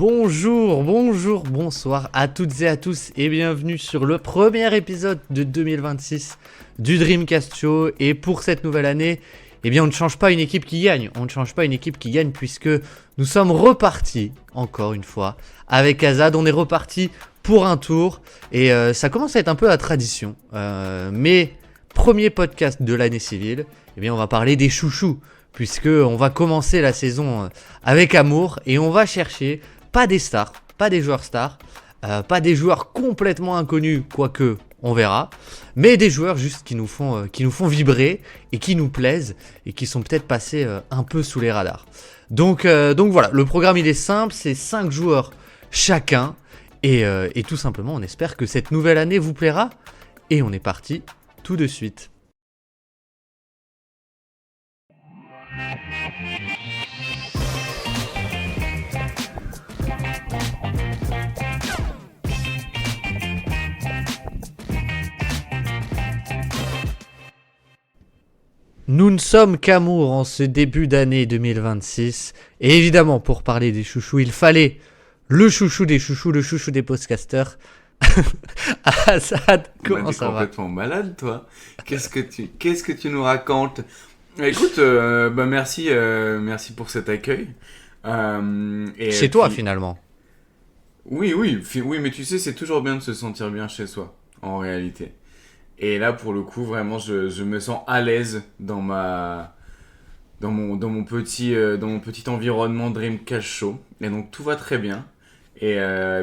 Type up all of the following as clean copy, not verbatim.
Bonsoir à toutes et à tous et bienvenue sur le premier épisode de 2026 du Dreamcast Show. Et pour cette nouvelle année, eh bien on ne change pas une équipe qui gagne. Puisque nous sommes repartis, encore une fois, avec Azad. On est reparti pour un tour et ça commence à être un peu la tradition. Mais premier podcast de l'année civile, eh bien on va parler des chouchous. Puisque on va commencer la saison avec amour et on va chercher pas des stars, pas des joueurs stars, pas des joueurs complètement inconnus, quoique on verra, mais des joueurs juste qui nous font vibrer et qui nous plaisent et qui sont peut-être passés un peu sous les radars. Donc voilà, le programme il est simple, c'est 5 joueurs chacun et tout simplement on espère que cette nouvelle année vous plaira et on est parti tout de suite. Nous ne sommes qu'amour en ce début d'année 2026. Et évidemment, pour parler des chouchous, il fallait le chouchou des chouchous, le chouchou des podcasters. Azad, comment ça va ? T'es complètement malade, toi. Qu'est-ce que tu nous racontes ? Écoute, merci pour cet accueil. Chez toi, finalement. Oui, mais tu sais, c'est toujours bien de se sentir bien chez soi, en réalité. Et là, pour le coup, vraiment, je me sens à l'aise dans mon petit environnement Dreamcast Show. Et donc, tout va très bien. Et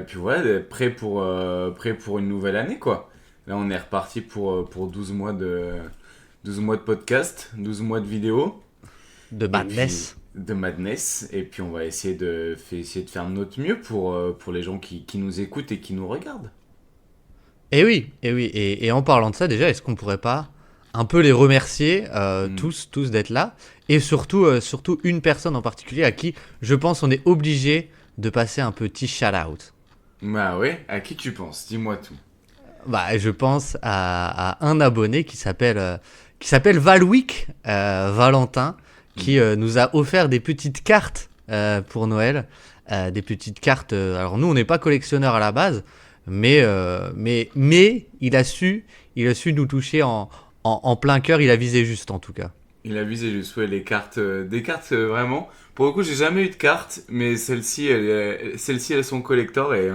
puis voilà, prêt pour une nouvelle année, quoi. Là, on est reparti pour 12 mois de podcast, 12 mois de vidéos. De madness. Et puis, on va essayer de faire de notre mieux pour les gens qui nous écoutent et qui nous regardent. Et oui. Et en parlant de ça, déjà, est-ce qu'on pourrait pas un peu les remercier tous d'être là, et surtout une personne en particulier à qui je pense on est obligé de passer un petit shout-out. Bah ouais, à qui tu penses ? Dis-moi tout. Bah, je pense à un abonné qui s'appelle Valwick, Valentin, qui nous a offert des petites cartes pour Noël, des petites cartes. Alors nous, on n'est pas collectionneurs à la base. Mais il a su nous toucher en plein cœur. Il a visé juste, en tout cas. Il a visé juste, ouais, des cartes vraiment. Pour le coup, j'ai jamais eu de cartes, mais celles-ci, elles sont collector et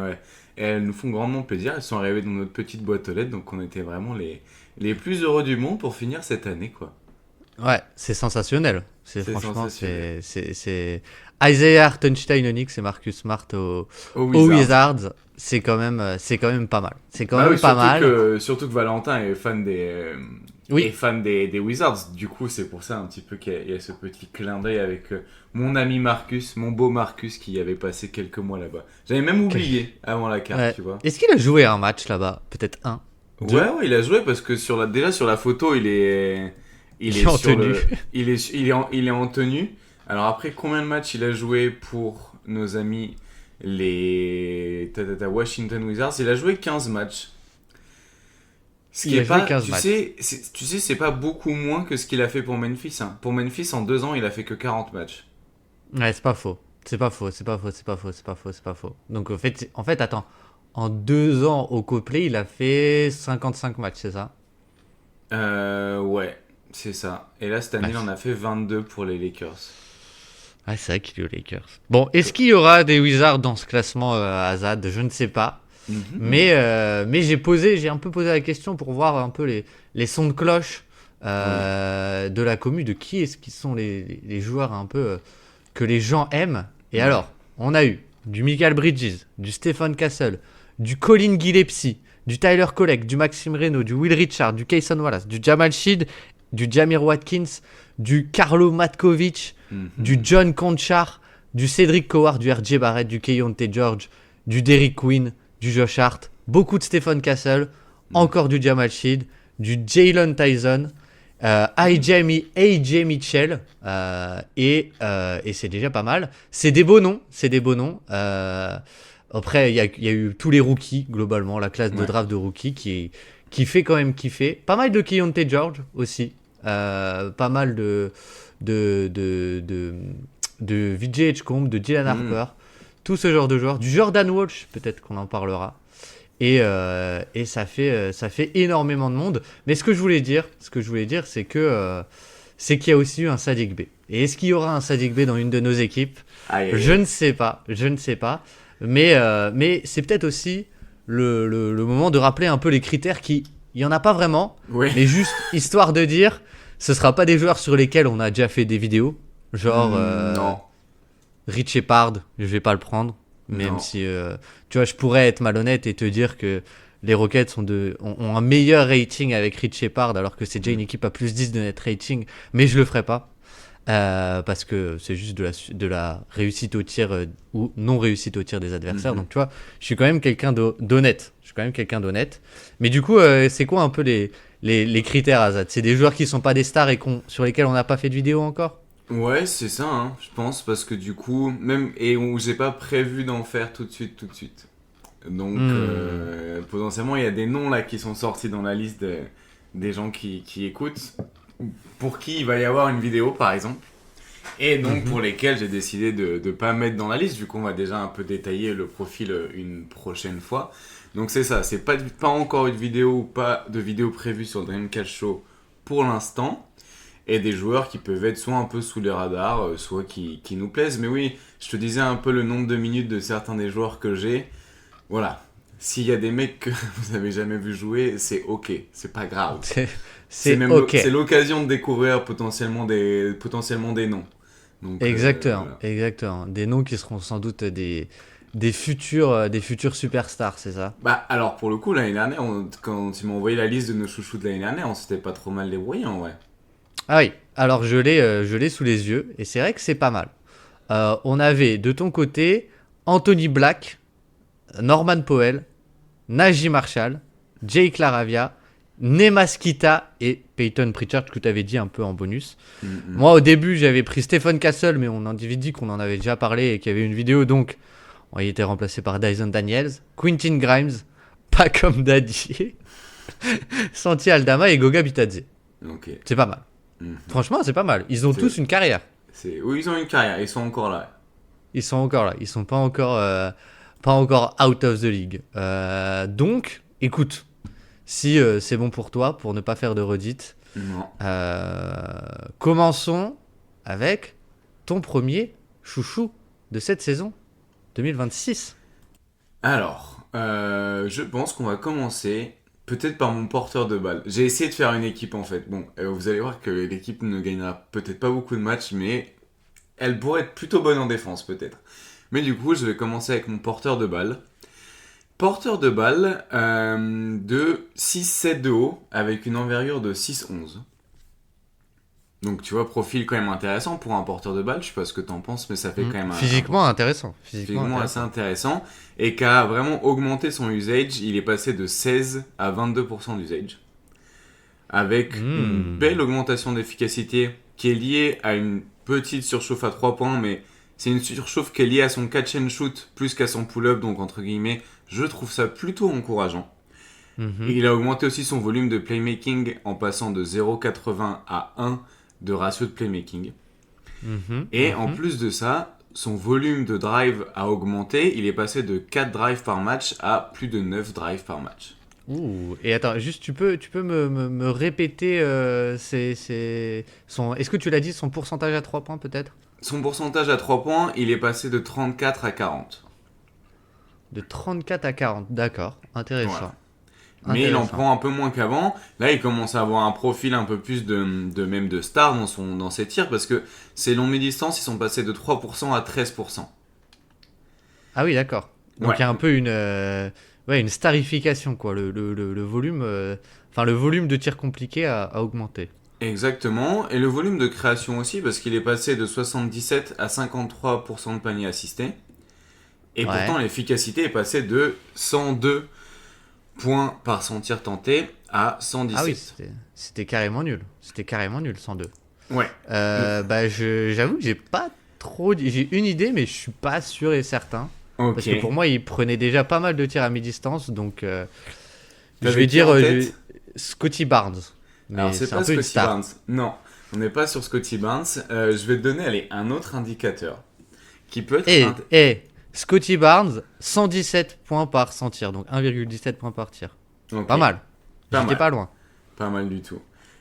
elles nous font grandement plaisir. Elles sont arrivées dans notre petite boîte aux lettres, donc on était vraiment les plus heureux du monde pour finir cette année, quoi. Ouais, c'est sensationnel. Franchement, sensationnel. c'est Isaiah Hartenstein Onyx et Marcus Smart aux Wizards. C'est quand même pas mal. Surtout que Valentin est fan des Wizards. Du coup, c'est pour ça un petit peu qu'il y a ce petit clin d'œil avec mon ami Marcus, mon beau Marcus qui avait passé quelques mois là-bas. J'avais même oublié avant la carte, ouais. Tu vois. Est-ce qu'il a joué un match là-bas ? Peut-être un. Ouais, il a joué parce que sur la photo, il est en tenue. Il est en tenue. Alors après, combien de matchs il a joué pour nos amis les Washington Wizards ? Il a joué 15 matchs. Ce qui est pas, tu sais, c'est pas beaucoup moins que ce qu'il a fait pour Memphis. Hein. Pour Memphis, en 2 ans, il a fait que 40 matchs. Ouais, c'est pas faux. Donc en fait, attends. En 2 ans au Coplay, il a fait 55 matchs, c'est ça ? Ouais, c'est ça. Et là, cette année, il en a fait 22 pour les Lakers. Ah, c'est vrai qu'il est aux Lakers. Bon, est-ce qu'il y aura des Wizards dans ce classement Azad ? Je ne sais pas. Mais j'ai un peu posé la question pour voir un peu les sons de cloche de la commu, de qui est-ce qui sont les joueurs un peu que les gens aiment. Et alors, on a eu du Michael Bridges, du Stephen Castle, du Colin Gillespie, du Tyler Kolek, du Maxime Reynaud, du Will Richard, du Kayson Wallace, du Jamal Sheed, du Jamir Watkins, du Carlo Matkovic, du John Conchar, du Cedric Coward, du RJ Barrett, du Keyonte George, du Derrick Quinn, du Josh Hart, beaucoup de Stephen Castle, encore du Jamal Sheed, du Jalen Tyson, AJ Mitchell, et c'est déjà pas mal. C'est des beaux noms. Après, il y a eu tous les rookies, globalement, la classe de draft de rookies qui fait quand même kiffer. Pas mal de Keyonte George aussi. Pas mal de VJ Edgecombe, de Dylan Harper. tout ce genre de joueurs, du Jordan Walsh, peut-être qu'on en parlera. Et ça fait énormément de monde. Mais ce que je voulais dire, c'est que c'est qu'il y a aussi eu un Saddiq Bey. Et est-ce qu'il y aura un Saddiq Bey dans une de nos équipes ? Je ne sais pas. Mais c'est peut-être aussi le moment de rappeler un peu les critères il n'y en a pas vraiment, mais juste histoire de dire, ce ne sera pas des joueurs sur lesquels on a déjà fait des vidéos. Genre non. Rich Shepard, je vais pas le prendre. Même si, tu vois, je pourrais être malhonnête et te dire que les Rockets ont un meilleur rating avec Rich Shepard, alors que c'est déjà une équipe à plus 10 de net rating, mais je le ferai pas. Parce que c'est juste de la réussite au tir ou non réussite au tir des adversaires. Donc tu vois, je suis quand même quelqu'un d'honnête. Mais du coup, c'est quoi un peu les critères, Azad ? C'est des joueurs qui sont pas des stars et sur lesquels on n'a pas fait de vidéo encore ? Ouais, c'est ça, hein, je pense, parce que du coup, et où j'ai pas prévu d'en faire tout de suite. Donc, potentiellement, il y a des noms là qui sont sortis dans la liste des gens qui écoutent, pour qui il va y avoir une vidéo, par exemple, et donc pour lesquels j'ai décidé de pas mettre dans la liste, vu qu'on va déjà un peu détailler le profil une prochaine fois. Donc c'est ça, c'est pas encore une vidéo ou pas de vidéo prévue sur Dreamcast Show pour l'instant. Et des joueurs qui peuvent être soit un peu sous les radars, soit qui nous plaisent. Mais oui, je te disais un peu le nombre de minutes de certains des joueurs que j'ai. Voilà. S'il y a des mecs que vous avez jamais vu jouer, c'est ok. C'est pas grave. C'est même ok. C'est l'occasion de découvrir potentiellement des noms. Donc, exactement. Voilà. Exactement. Des noms qui seront sans doute des futurs superstars, c'est ça ? Bah, alors pour le coup, l'année dernière, quand tu m'as envoyé la liste de nos chouchous de l'année dernière, on s'était pas trop mal débrouillé en vrai. Ah oui, alors je l'ai sous les yeux, et c'est vrai que c'est pas mal. On avait de ton côté Anthony Black, Norman Powell, Najee Marshall, Jake Laravia, Nemaskita et Peyton Pritchard, que tu avais dit un peu en bonus. Moi au début j'avais pris Stephen Castle, mais on avait dit qu'on en avait déjà parlé et qu'il y avait une vidéo, donc il était remplacé par Dyson Daniels, Quentin Grimes, pas comme Daddy, Santi Aldama et Goga Bitadze. Okay. C'est pas mal. Franchement, c'est pas mal. Ils ont tous une carrière. Oui, ils ont une carrière. Ils sont encore là. Ils sont pas encore out of the league. Donc, écoute, si c'est bon pour toi, pour ne pas faire de redite, commençons avec ton premier chouchou de cette saison 2026. Alors, je pense qu'on va commencer peut-être par mon porteur de balle. J'ai essayé de faire une équipe en fait. Bon, vous allez voir que l'équipe ne gagnera peut-être pas beaucoup de matchs, mais elle pourrait être plutôt bonne en défense peut-être. Mais du coup, je vais commencer avec mon porteur de balle. Porteur de balle de 6-7 de haut avec une envergure de 6-11. Donc tu vois, profil quand même intéressant pour un porteur de balle. Je sais pas ce que t'en penses, mais ça fait quand même physiquement intéressant. Physiquement assez intéressant. Et qui a vraiment augmenté son usage. Il est passé de 16 à 22% d'usage. Avec une belle augmentation d'efficacité qui est liée à une petite surchauffe à 3 points, mais c'est une surchauffe qui est liée à son catch and shoot plus qu'à son pull-up, donc entre guillemets, je trouve ça plutôt encourageant. Et il a augmenté aussi son volume de playmaking en passant de 0,80 à 1 de ratio de playmaking. Et en plus de ça, son volume de drive a augmenté. Il est passé de 4 drives par match à plus de 9 drives par match. Ouh. Et attends, juste tu peux me répéter est-ce que tu l'as dit, son pourcentage à 3 points peut-être ? Son pourcentage à 3 points, il est passé de 34 à 40. De 34 à 40, d'accord, intéressant. Voilà. Mais il en prend un peu moins qu'avant. Là, il commence à avoir un profil un peu plus de star dans ses tirs, parce que ses longues distances, ils sont passés de 3% à 13%. Ah oui, d'accord. Donc il y a un peu une starification, quoi. Le volume, le volume de tirs compliqués a augmenté. Exactement. Et le volume de création aussi, parce qu'il est passé de 77 à 53% de paniers assistés. Et pourtant, l'efficacité est passée de 102 points par son tir tenté à 117. Ah oui, c'était carrément nul. 102. Ouais. J'avoue que j'ai une idée, mais je suis pas sûr et certain. Okay. Parce que pour moi, il prenait déjà pas mal de tirs à mi-distance, donc je vais dire Scottie Barnes. Mais alors, c'est pas Scottie Barnes. Non, on n'est pas sur Scottie Barnes. Je vais te donner un autre indicateur qui peut être... Scotty Barnes, 117 points par 100 tirs, donc 1,17 points par tir. Ok. Pas mal. Pas J'étais mal. pas loin. Pas mal du tout.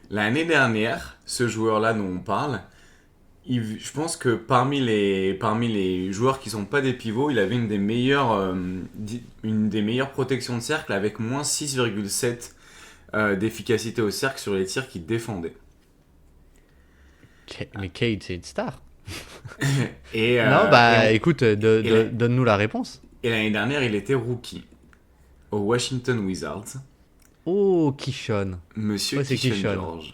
L'année dernière, ce joueur-là dont on parle, je pense que parmi les joueurs qui sont pas des pivots, il avait une des meilleures protections de cercle avec moins 6,7 d'efficacité au cercle sur les tirs qu'il défendait. Mais Cade, c'est une star. Et, Non, écoute, et la- donne-nous la réponse. et l'année dernière, il était rookie aux Washington Wizards. Oh, Kishon. Monsieur Ouais, c'est Keyshawn Kishon. George.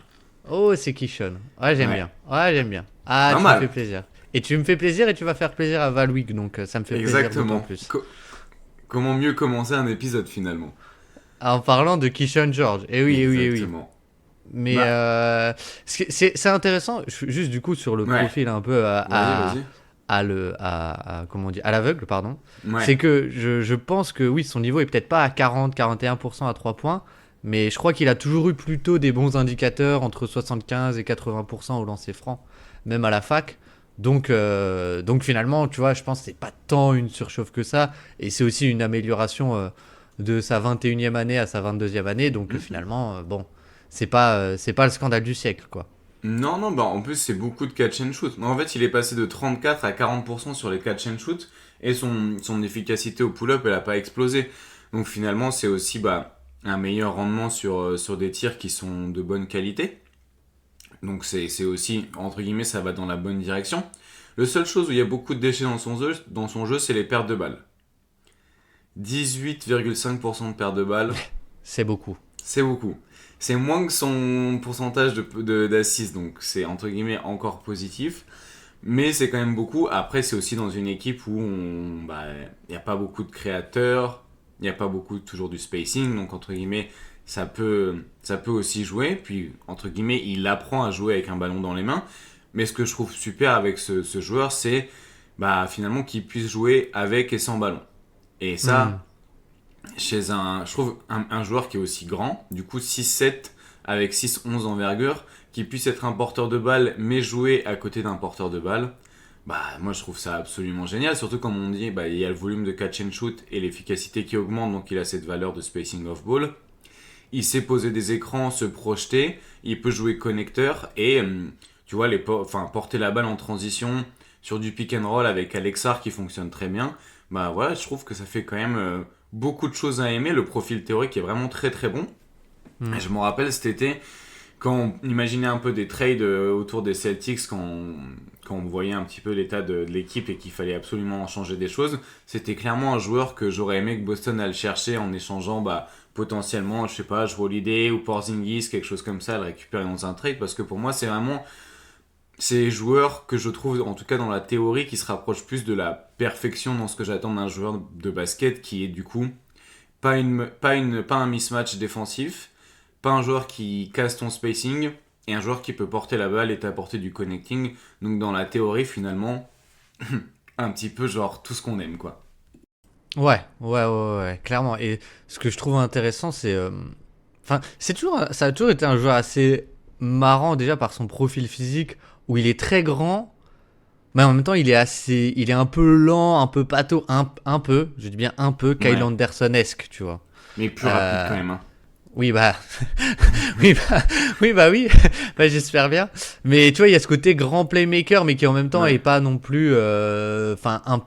Oh, c'est Kishon. Ouais, j'aime Ouais. bien. Ouais, j'aime bien. Ah, Pas tu mal. me fais plaisir. Et tu me fais plaisir et tu vas faire plaisir à Valwig, donc ça me fait plaisir d'autant Exactement. plus. Comment mieux commencer un épisode finalement? En parlant de Kishon George. Eh oui, eh oui, eh oui. Exactement. Mais Bah. c'est intéressant, juste du coup sur le Ouais. profil un peu Vas-y. comment on dit, à l'aveugle, pardon. Ouais. C'est que je pense que oui, son niveau est peut-être pas à 40-41% à 3 points, mais je crois qu'il a toujours eu plutôt des bons indicateurs entre 75 et 80% au lancer franc, même à la fac. Donc finalement, tu vois, je pense que c'est pas tant une surchauffe que ça, et c'est aussi une amélioration de sa 21e année à sa 22e année, donc finalement, bon, c'est pas le scandale du siècle, quoi. Non, bah en plus c'est beaucoup de catch and shoot. En fait, il est passé de 34 à 40% sur les catch and shoot et son efficacité au pull-up, elle a pas explosé. Donc finalement, c'est aussi un meilleur rendement sur des tirs qui sont de bonne qualité. Donc c'est aussi, entre guillemets, ça va dans la bonne direction. Le seule chose où il y a beaucoup de déchets dans son jeu, c'est les pertes de balles. 18,5% de pertes de balles, C'est beaucoup. c'est beaucoup. C'est moins que son pourcentage d'assists, donc c'est entre guillemets encore positif. Mais c'est quand même beaucoup. Après, c'est aussi dans une équipe où il n'y a pas beaucoup de créateurs, il n'y a pas beaucoup toujours du spacing, donc entre guillemets, ça peut aussi jouer. Puis, entre guillemets, il apprend à jouer avec un ballon dans les mains. Mais ce que je trouve super avec ce joueur, c'est finalement qu'il puisse jouer avec et sans ballon. Et ça, je trouve un joueur qui est aussi grand, du coup 6-7 avec 6-11 d'envergure, qui puisse être un porteur de balle mais jouer à côté d'un porteur de balle, moi je trouve ça absolument génial, surtout comme on dit, il y a le volume de catch and shoot et l'efficacité qui augmente, donc il a cette valeur de spacing off ball. Il sait poser des écrans, se projeter, il peut jouer connecteur et tu vois, porter la balle en transition sur du pick and roll avec Alexar qui fonctionne très bien. Voilà, je trouve que ça fait quand même beaucoup de choses à aimer. Le profil théorique est vraiment très très bon. Et je me rappelle cet été, quand on imaginait un peu des trades autour des Celtics, quand on voyait un petit peu l'état de l'équipe et qu'il fallait absolument changer des choses, c'était clairement un joueur que j'aurais aimé que Boston aille chercher en échangeant potentiellement, je sais pas, Jrue Holiday ou Porzingis, quelque chose comme ça, à le récupérer dans un trade, parce que pour moi c'est vraiment ces joueurs que je trouve, en tout cas dans la théorie, qui se rapprochent plus de la perfection dans ce que j'attends d'un joueur de basket, qui est du coup pas un mismatch défensif, pas un joueur qui casse ton spacing, et un joueur qui peut porter la balle et t'apporter du connecting. Donc dans la théorie, finalement, un petit peu genre tout ce qu'on aime, quoi. Ouais, clairement. Et ce que je trouve intéressant, c'est. Enfin, ça a toujours été un joueur assez marrant déjà par son profil physique, où il est très grand, mais en même temps, il est un peu lent, un peu pâteau, un peu, je dis bien un peu, Kyle Ouais. Anderson-esque, tu vois. Mais plus rapide quand même. Hein. Oui, oui, j'espère bien. Mais tu vois, il y a ce côté grand playmaker, mais qui en même temps Ouais. est pas non plus.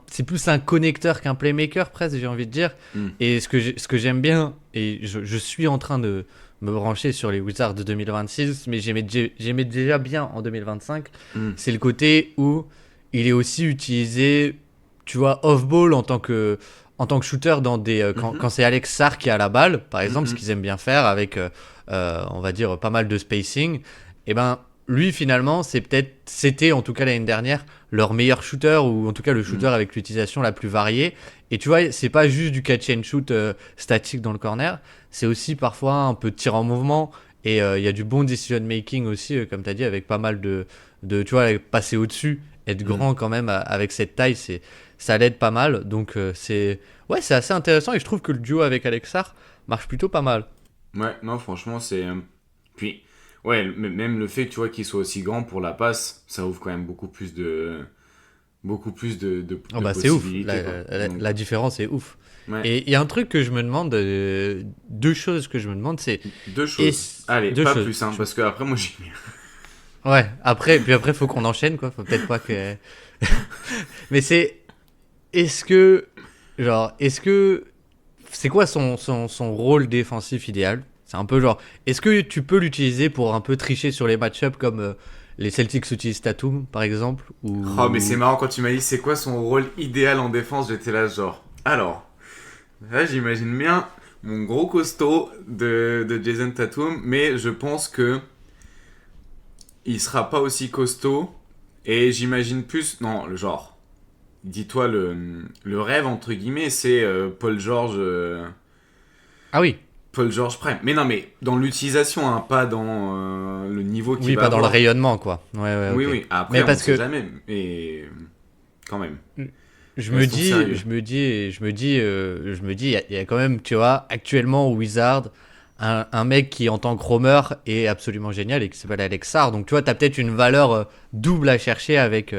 C'est plus un connecteur qu'un playmaker, presque, j'ai envie de dire. Et ce que j'aime bien, et je suis en train de me brancher sur les Wizards de 2026, mais j'aimais déjà bien en 2025, c'est le côté où il est aussi utilisé, tu vois, off-ball en tant que shooter quand c'est Alex Sarr qui a la balle, par exemple, ce qu'ils aiment bien faire avec, on va dire, pas mal de spacing, et lui finalement, c'était en tout cas l'année dernière leur meilleur shooter, ou en tout cas le shooter avec l'utilisation la plus variée. Et tu vois, c'est pas juste du catch and shoot statique dans le corner, c'est aussi parfois un peu de tir en mouvement, et il y a du bon decision making aussi, comme tu as dit, avec pas mal de tu vois, passer au-dessus, être grand quand même avec cette taille, ça l'aide pas mal. Donc c'est assez intéressant, et je trouve que le duo avec Alexar marche plutôt pas mal. Ouais, non, franchement, c'est. Puis, ouais, même le fait, tu vois, qu'il soit aussi grand pour la passe, ça ouvre quand même beaucoup plus beaucoup plus de Oh bah c'est ouf, possibilités. Quoi. Donc, la différence est ouf. ouais. Et il y a un truc que je me demande, deux choses que je me demande, c'est... Deux choses. Allez, Deux pas choses. plus, hein, parce que après moi j'ai. Ouais, puis après, faut qu'on enchaîne, quoi. Faut peut-être pas que... Mais c'est... Est-ce que... Genre, est-ce que... C'est quoi son rôle défensif idéal? C'est un peu genre... Est-ce que tu peux l'utiliser pour un peu tricher sur les match-ups comme les Celtics utilisent Tatum, par exemple ou... Oh, mais c'est marrant quand tu m'as dit c'est quoi son rôle idéal en défense, j'étais là genre. Alors, là j'imagine bien mon gros costaud de Jason Tatum, mais je pense que il sera pas aussi costaud et j'imagine plus. Non, le genre. Dis-toi le rêve entre guillemets, c'est Paul George. Ah oui. Paul George Prime. Mais non, mais dans l'utilisation, hein, pas dans le niveau qu'il Oui, va pas dans le avoir. rayonnement, quoi. Ouais, Oui, ok. oui. Après, Mais on parce sait que jamais. Mais quand même. je me Restons dis, sérieux. il y a quand même, tu vois, actuellement au Wizard, un mec qui en tant que roamer est absolument génial et qui s'appelle Alex Sarr. Donc tu vois, t'as peut-être une valeur double à chercher avec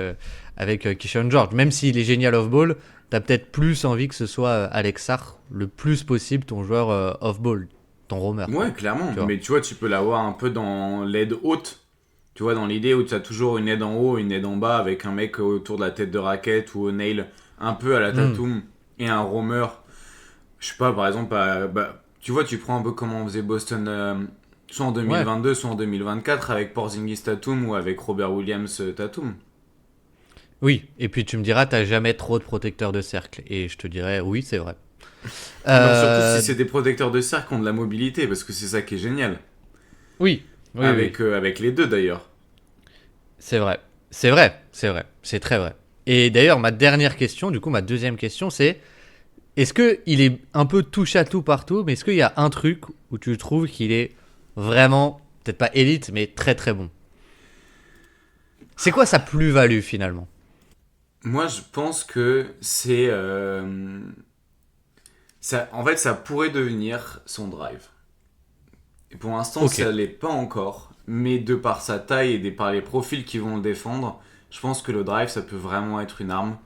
Keyshawn George. Même s'il est génial off-ball, t'as peut-être plus envie que ce soit Alex Sarr le plus possible ton joueur off-ball, ton roamer. Quoi, Ouais, clairement. tu vois. Mais tu vois, tu peux l'avoir un peu dans l'aide haute. Tu vois, dans l'idée où tu as toujours une aide en haut, une aide en bas avec un mec autour de la tête de raquette ou au nail, un peu à la Tatum, et un roamer. Je sais pas, par exemple, tu vois, tu prends un peu comment on faisait Boston, soit en Ouais. 2022, soit en 2024, avec Porzingis Tatum ou avec Robert Williams Tatum. Oui, et puis tu me diras, t'as jamais trop de protecteurs de cercle. Et je te dirais, oui, c'est vrai. Non, surtout si Euh, c'est des protecteurs de cercle qui ont de la mobilité, parce que c'est ça qui est génial. oui. Avec les deux d'ailleurs. C'est vrai. C'est vrai. C'est vrai. C'est très vrai. Et d'ailleurs, ma dernière question, du coup, ma deuxième question, c'est est-ce qu'il est un peu touche à tout partout, mais est-ce qu'il y a un truc où tu trouves qu'il est vraiment, peut-être pas élite, mais très très bon? C'est quoi sa plus-value finalement? Moi, je pense que c'est. En fait, ça pourrait devenir son drive. Et pour l'instant, Ok. ça l'est pas encore. Mais de par sa taille et par les profils qui vont le défendre, je pense que le drive, ça peut vraiment être une arme.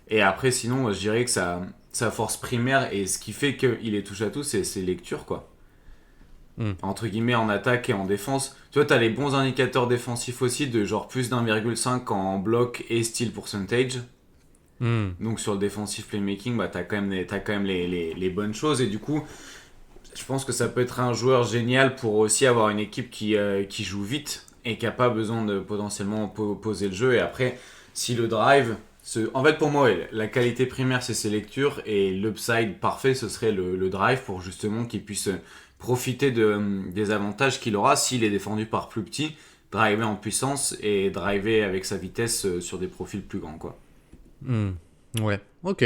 Et après, sinon, moi, je dirais que sa force primaire et ce qui fait qu'il est touche à tout, c'est ses lectures, quoi. Hmm. Entre guillemets, en attaque et en défense. Tu vois, t'as les bons indicateurs défensifs aussi, de genre plus d'1,5 en bloc et steal percentage. Hmm. Donc sur le defensive playmaking, bah, t'as quand même, les bonnes choses. Et du coup, je pense que ça peut être un joueur génial pour aussi avoir une équipe qui joue vite et qui n'a pas besoin de potentiellement poser le jeu. Et après, si le drive... En fait, pour moi, ouais, la qualité primaire, c'est ses lectures. Et l'upside parfait, ce serait le drive pour justement qu'il puisse profiter des avantages qu'il aura s'il est défendu par plus petit, driver en puissance et driver avec sa vitesse sur des profils plus grands, quoi. Hmm. Ouais. Ok.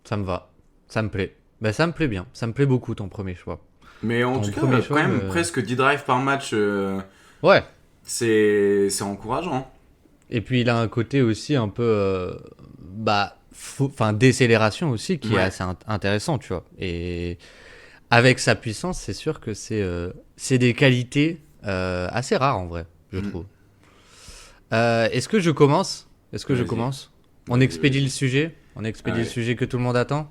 Ça me va. Ça me plaît. Ben, ça me plaît bien. Ça me plaît beaucoup ton premier choix. Mais en Ton tout cas, premier quand choix même, me... presque 10 drives par match, Ouais. c'est encourageant. Et puis il a un côté aussi un peu, enfin décélération aussi qui est Ouais. assez intéressant, tu vois. Et avec sa puissance, c'est sûr que c'est des qualités assez rares en vrai, je Mm. trouve. Est-ce que je commence? Est-ce que je Vas-y, commence? On vas-y, expédie le vas-y. sujet? On expédie le Allez, sujet que tout le monde attend?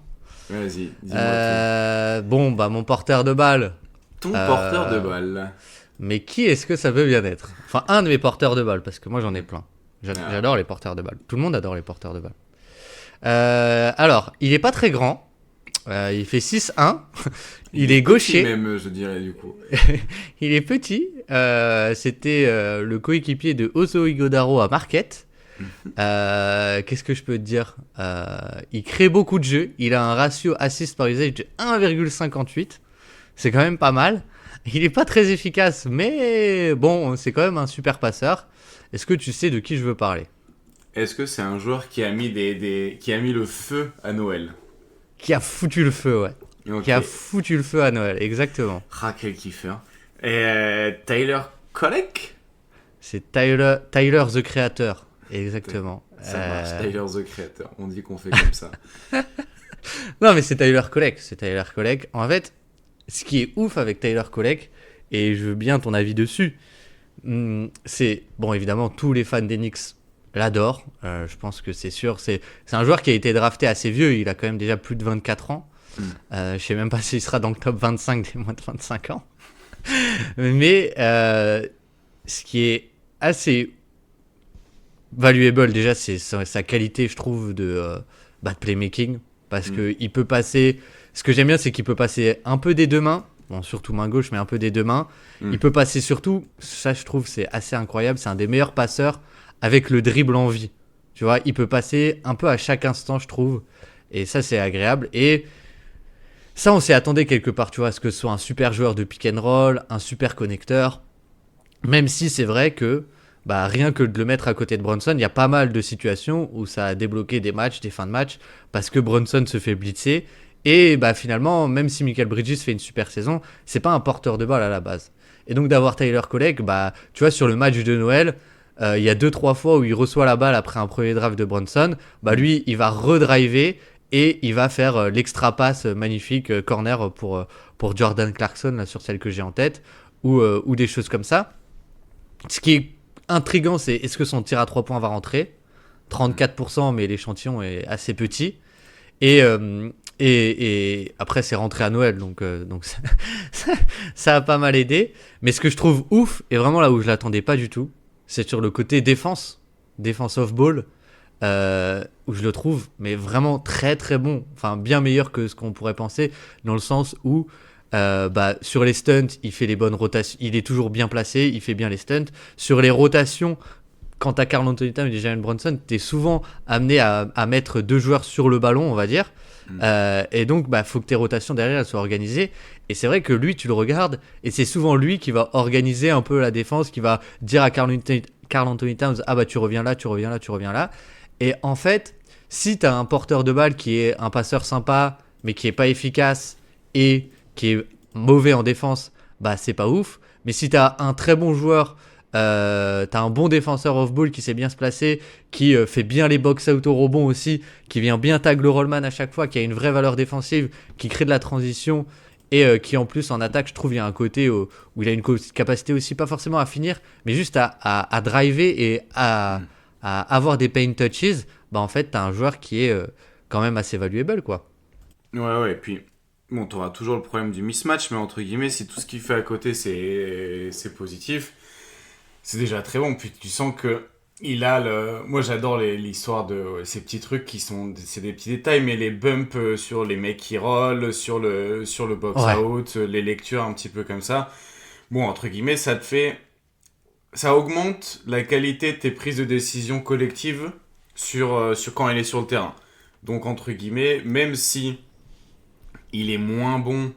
vas-y, dis-moi tout. Bon, bah mon porteur de balle. Ton porteur de Euh, balle. mais qui est-ce que ça peut bien être? Enfin, un de mes porteurs de balle, parce que moi j'en ai plein. Ah, J'adore les porteurs de balles. Tout le monde adore les porteurs de balles. Alors, il est pas très grand. Il fait 6'1". Il est petit gaucher. même, je dirais, du coup. Il est petit. C'était le coéquipier de Oso Igodaro à Marquette. Qu'est-ce que je peux te dire? Il crée beaucoup de jeux. Il a un ratio assist par usage de 1,58. C'est quand même pas mal. Il est pas très efficace, mais bon, c'est quand même un super passeur. Est-ce que tu sais de qui je veux parler? Est-ce que c'est un joueur qui a mis qui a mis le feu à Noël? Qui a foutu le feu, ouais. Ok. Qui a foutu le feu à Noël, exactement. Ah, quel kiffeur. Et Tyler Kolek? C'est Tyler the Creator, exactement. Ça marche, Tyler the Creator. On dit qu'on fait comme ça. Non, mais c'est Tyler Kolek. C'est Tyler Kolek. En fait, ce qui est ouf avec Tyler Kolek, et je veux bien ton avis dessus, c'est, bon, évidemment, tous les fans d'Enix l'adore. Je pense que c'est sûr. C'est un joueur qui a été drafté assez vieux. Il a quand même déjà plus de 24 ans. Je sais même pas s'il sera dans le top 25 des moins de 25 ans. Mais ce qui est assez valuable déjà, c'est sa qualité, je trouve, de playmaking. Parce qu'il peut passer... Ce que j'aime bien, c'est qu'il peut passer un peu des deux mains. Bon, surtout main gauche, mais un peu des deux mains. Il peut passer surtout, ça je trouve c'est assez incroyable, c'est un des meilleurs passeurs avec le dribble en vie. Tu vois, il peut passer un peu à chaque instant, je trouve. Et ça, c'est agréable. Et ça, on s'y attendait quelque part, tu vois, à ce que ce soit un super joueur de pick and roll, un super connecteur. Même si c'est vrai que rien que de le mettre à côté de Brunson, il y a pas mal de situations où ça a débloqué des matchs, des fins de match, parce que Brunson se fait blitzer. Et finalement, même si Michael Bridges fait une super saison, c'est pas un porteur de balle à la base. Et donc d'avoir Tyler Colleg, tu vois, sur le match de Noël, il y a 2-3 fois où il reçoit la balle après un premier draft de Brunson, lui, il va redriver et il va faire l'extra passe magnifique corner pour Jordan Clarkson, là, sur celle que j'ai en tête, ou des choses comme ça. Ce qui est intriguant, c'est est-ce que son tir à 3 points va rentrer ? 34%, mais l'échantillon est assez petit. Et après, c'est rentré à Noël, donc ça a pas mal aidé. Mais ce que je trouve ouf, et vraiment là où je l'attendais pas du tout, c'est sur le côté défense off-ball, où je le trouve mais vraiment très très bon. Enfin, bien meilleur que ce qu'on pourrait penser, dans le sens où sur les stunts, il fait les bonnes rotations, il est toujours bien placé, il fait bien les stunts. Sur les rotations, quand t'as Karl Anthony Towns et Jalen Brunson, t'es souvent amené à mettre deux joueurs sur le ballon, on va dire. Et donc, faut que tes rotations derrière elles soient organisées. Et c'est vrai que lui, tu le regardes, et c'est souvent lui qui va organiser un peu la défense, qui va dire à Karl Anthony Towns, tu reviens là, tu reviens là, tu reviens là. Et en fait, si t'as un porteur de balle qui est un passeur sympa, mais qui est pas efficace et qui est mauvais en défense, c'est pas ouf. Mais si t'as un très bon joueur, t'as un bon défenseur off-ball qui sait bien se placer, qui fait bien les box-out au rebond aussi, qui vient bien tag le rollman à chaque fois, qui a une vraie valeur défensive, qui crée de la transition et qui en plus en attaque, je trouve, il y a un côté où il a une capacité aussi, pas forcément à finir, mais juste à driver et à avoir des paint touches. En fait, t'as un joueur qui est quand même assez valuable, quoi. Ouais, et puis bon, t'auras toujours le problème du mismatch, mais entre guillemets, si tout ce qu'il fait à côté c'est positif, c'est déjà très bon. Puis tu sens que il a le... Moi j'adore l'histoire de ces petits trucs qui sont... C'est des petits détails, mais les bumps sur les mecs qui rollent, sur le box-out, les lectures un petit peu comme ça. Bon, entre guillemets, ça augmente la qualité de tes prises de décision collectives sur quand il est sur le terrain. Donc entre guillemets, même si il est moins bon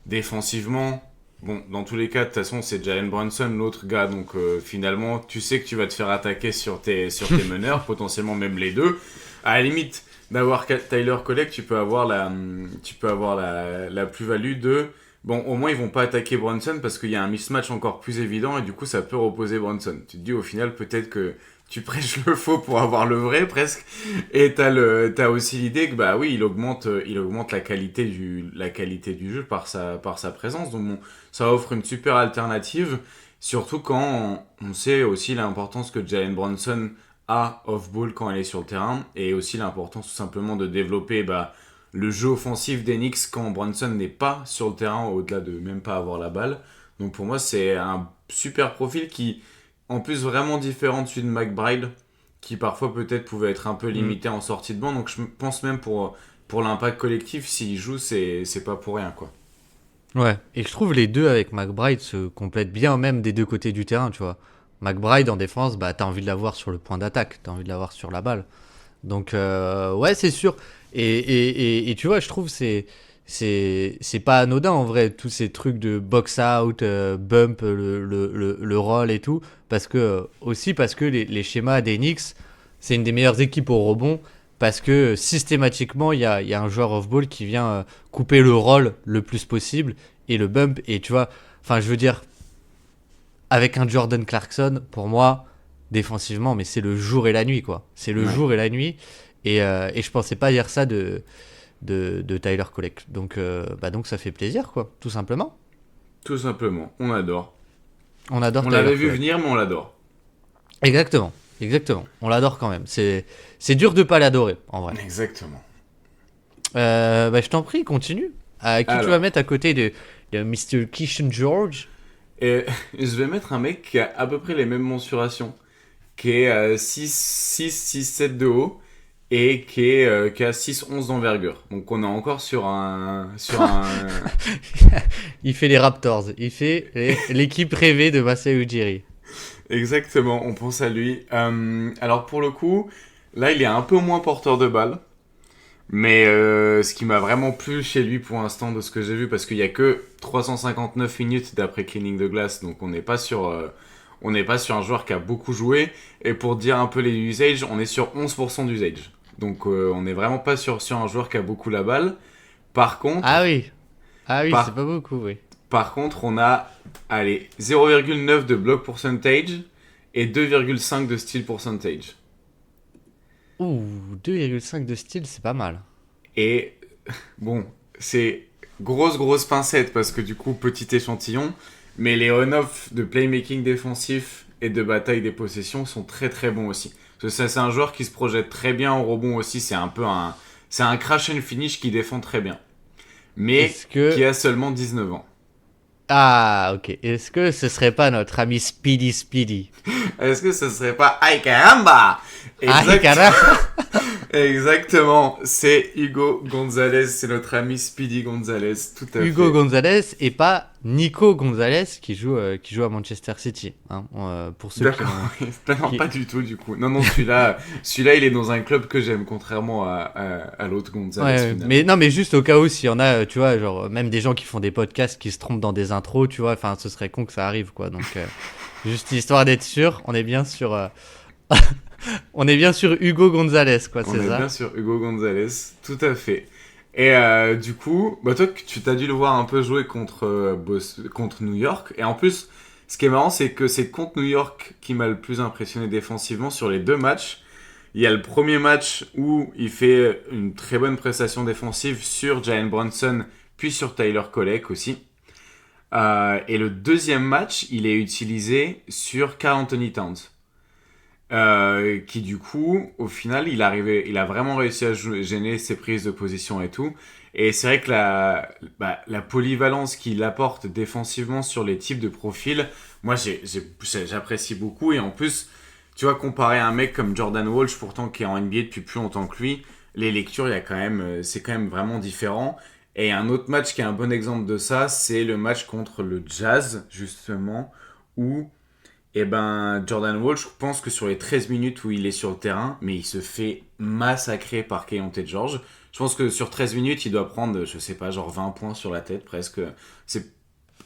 défensivement, bon, dans tous les cas, de toute façon, c'est Jalen Brunson, l'autre gars. Donc, finalement, tu sais que tu vas te faire attaquer sur tes meneurs, potentiellement même les deux. À la limite, d'avoir Tyler Colleg, tu peux avoir la plus-value de... Bon, au moins, ils vont pas attaquer Brunson parce qu'il y a un mismatch encore plus évident et du coup, ça peut reposer Brunson. Tu te dis, au final, peut-être que tu prêches le faux pour avoir le vrai, presque. Et t'as aussi l'idée que, oui, il augmente la qualité du jeu par sa présence. Donc, bon, ça offre une super alternative, surtout quand on sait aussi l'importance que Jalen Brunson a off-ball quand il est sur le terrain, et aussi l'importance tout simplement de développer le jeu offensif des Knicks quand Brunson n'est pas sur le terrain, au-delà de même pas avoir la balle. Donc pour moi, c'est un super profil qui, en plus, vraiment différent de celui de McBride, qui parfois peut-être pouvait être un peu limité en sortie de banc. Donc je pense même pour l'impact collectif, s'il joue, c'est pas pour rien, quoi. Ouais, et je trouve les deux avec McBride se complètent bien, même des deux côtés du terrain, tu vois. McBride en défense, t'as envie de l'avoir sur le point d'attaque, t'as envie de l'avoir sur la balle. Donc ouais, c'est sûr. Et tu vois, je trouve c'est pas anodin en vrai, tous ces trucs de box out, bump, le roll et tout, parce que les schémas des Knicks, c'est une des meilleures équipes au rebond, parce que systématiquement il y a un joueur off-ball qui vient couper le roll le plus possible et le bump. Et tu vois, enfin je veux dire, avec un Jordan Clarkson, pour moi, défensivement, mais c'est le jour et la nuit, quoi. C'est le jour et la nuit. Et je pensais pas dire ça de Tyler Colleg. Donc ça fait plaisir, quoi, tout simplement. Tout simplement, on adore. On adore On Tyler l'avait vu Colleg. venir, mais on l'adore. Exactement. exactement. On l'adore quand même. C'est dur de pas l'adorer, en vrai. Exactement. Je t'en prie, continue. Qui tu vas Alors, mettre à côté de Mr. Keyshawn George? et je vais mettre un mec qui a à peu près les mêmes mensurations, qui est 6'7 de haut et qui a 6'11 d'envergure. Donc on est encore sur un. Il fait les Raptors. Il fait l'équipe rêvée de Masai Ujiri. Exactement, on pense à lui. Alors pour le coup, là il est un peu moins porteur de balle. Mais ce qui m'a vraiment plu chez lui pour l'instant de ce que j'ai vu, parce qu'il y a que 359 minutes d'après cleaning de glace, donc on n'est pas sur un joueur qui a beaucoup joué. Et pour dire un peu les usages, on est sur 11% d'usage. Donc on n'est vraiment pas sur un joueur qui a beaucoup la balle. Par Ah contre, oui. Ah oui, c'est par, pas beaucoup, oui. par contre, on a allez, 0,9 de block percentage et 2,5 de steal percentage. Ouh, 2,5 de style, c'est pas mal. Et bon, c'est grosse pincette parce que du coup, petit échantillon. Mais les on-off de playmaking défensif et de bataille des possessions sont très bons aussi. Parce que ça, c'est un joueur qui se projette très bien au rebond aussi. C'est un crash and finish qui défend très bien. Mais Est-ce que... qui a seulement 19 ans. Ah, ok. Est-ce que ce serait pas notre ami Speedy Speedy? Est-ce que ce serait pas Ay caramba? Ah, Exact. carrément. Exactement, c'est Hugo Gonzalez, c'est notre ami Speedy Gonzalez, tout à Hugo fait. Gonzalez et pas Nico Gonzalez qui joue à Manchester City. Hein, pour ceux qui D'accord, ont... oui. Non, qui- pas du tout du coup. Non, celui-là, il est dans un club que j'aime, contrairement à l'autre Gonzalez Ouais, finalement. mais non, mais juste au cas où, s'il y en a, tu vois, genre, même des gens qui font des podcasts qui se trompent dans des intros, tu vois, enfin, ce serait con que ça arrive, quoi. Donc, juste histoire d'être sûr, on est bien sur, on est bien sur Hugo Gonzalez, quoi, On c'est est bien ça? sur Hugo Gonzalez, tout à fait. Et du coup, bah toi, tu t'as dû le voir un peu jouer contre New York. Et en plus, ce qui est marrant, c'est que c'est contre New York qui m'a le plus impressionné défensivement sur les deux matchs. Il y a le premier match où il fait une très bonne prestation défensive sur Jalen Brunson, puis sur Tyler Kolek aussi. Et le deuxième match, il est utilisé sur Karl Anthony Towns. Qui du coup, au final, il a vraiment réussi à gêner ses prises de position et tout. Et c'est vrai que la polyvalence qu'il apporte défensivement sur les types de profils, moi j'apprécie beaucoup. Et en plus, tu vois, comparé à un mec comme Jordan Walsh, pourtant qui est en NBA depuis plus longtemps que lui, les lectures, il y a quand même, c'est quand même vraiment différent. Et un autre match qui est un bon exemple de ça, c'est le match contre le Jazz, justement, où Jordan Wall, je pense que sur les 13 minutes où il est sur le terrain, mais il se fait massacrer par Keyonte George. Je pense que sur 13 minutes, il doit prendre, je sais pas, genre 20 points sur la tête presque. C'est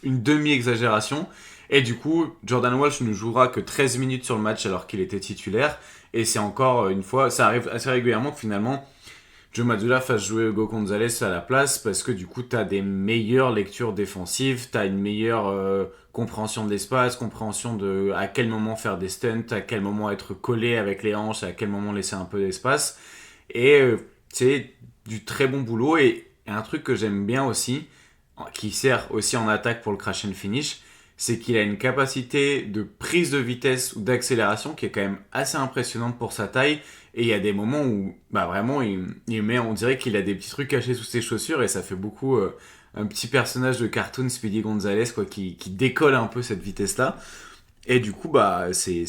une demi-exagération. Et du coup, Jordan Walsh ne jouera que 13 minutes sur le match alors qu'il était titulaire. Et c'est encore une fois, ça arrive assez régulièrement que finalement, Joe Mazzulla fasse jouer Hugo Gonzalez à la place parce que du coup, tu as des meilleures lectures défensives, tu as une meilleure compréhension de l'espace, compréhension de à quel moment faire des stunts, à quel moment être collé avec les hanches, à quel moment laisser un peu d'espace. Et c'est du très bon boulot. Et un truc que j'aime bien aussi, qui sert aussi en attaque pour le crash and finish, c'est qu'il a une capacité de prise de vitesse ou d'accélération qui est quand même assez impressionnante pour sa taille. Et il y a des moments où vraiment il met, on dirait qu'il a des petits trucs cachés sous ses chaussures et ça fait beaucoup un petit personnage de cartoon Speedy Gonzalez quoi, qui décolle un peu cette vitesse-là. Et du coup, c'est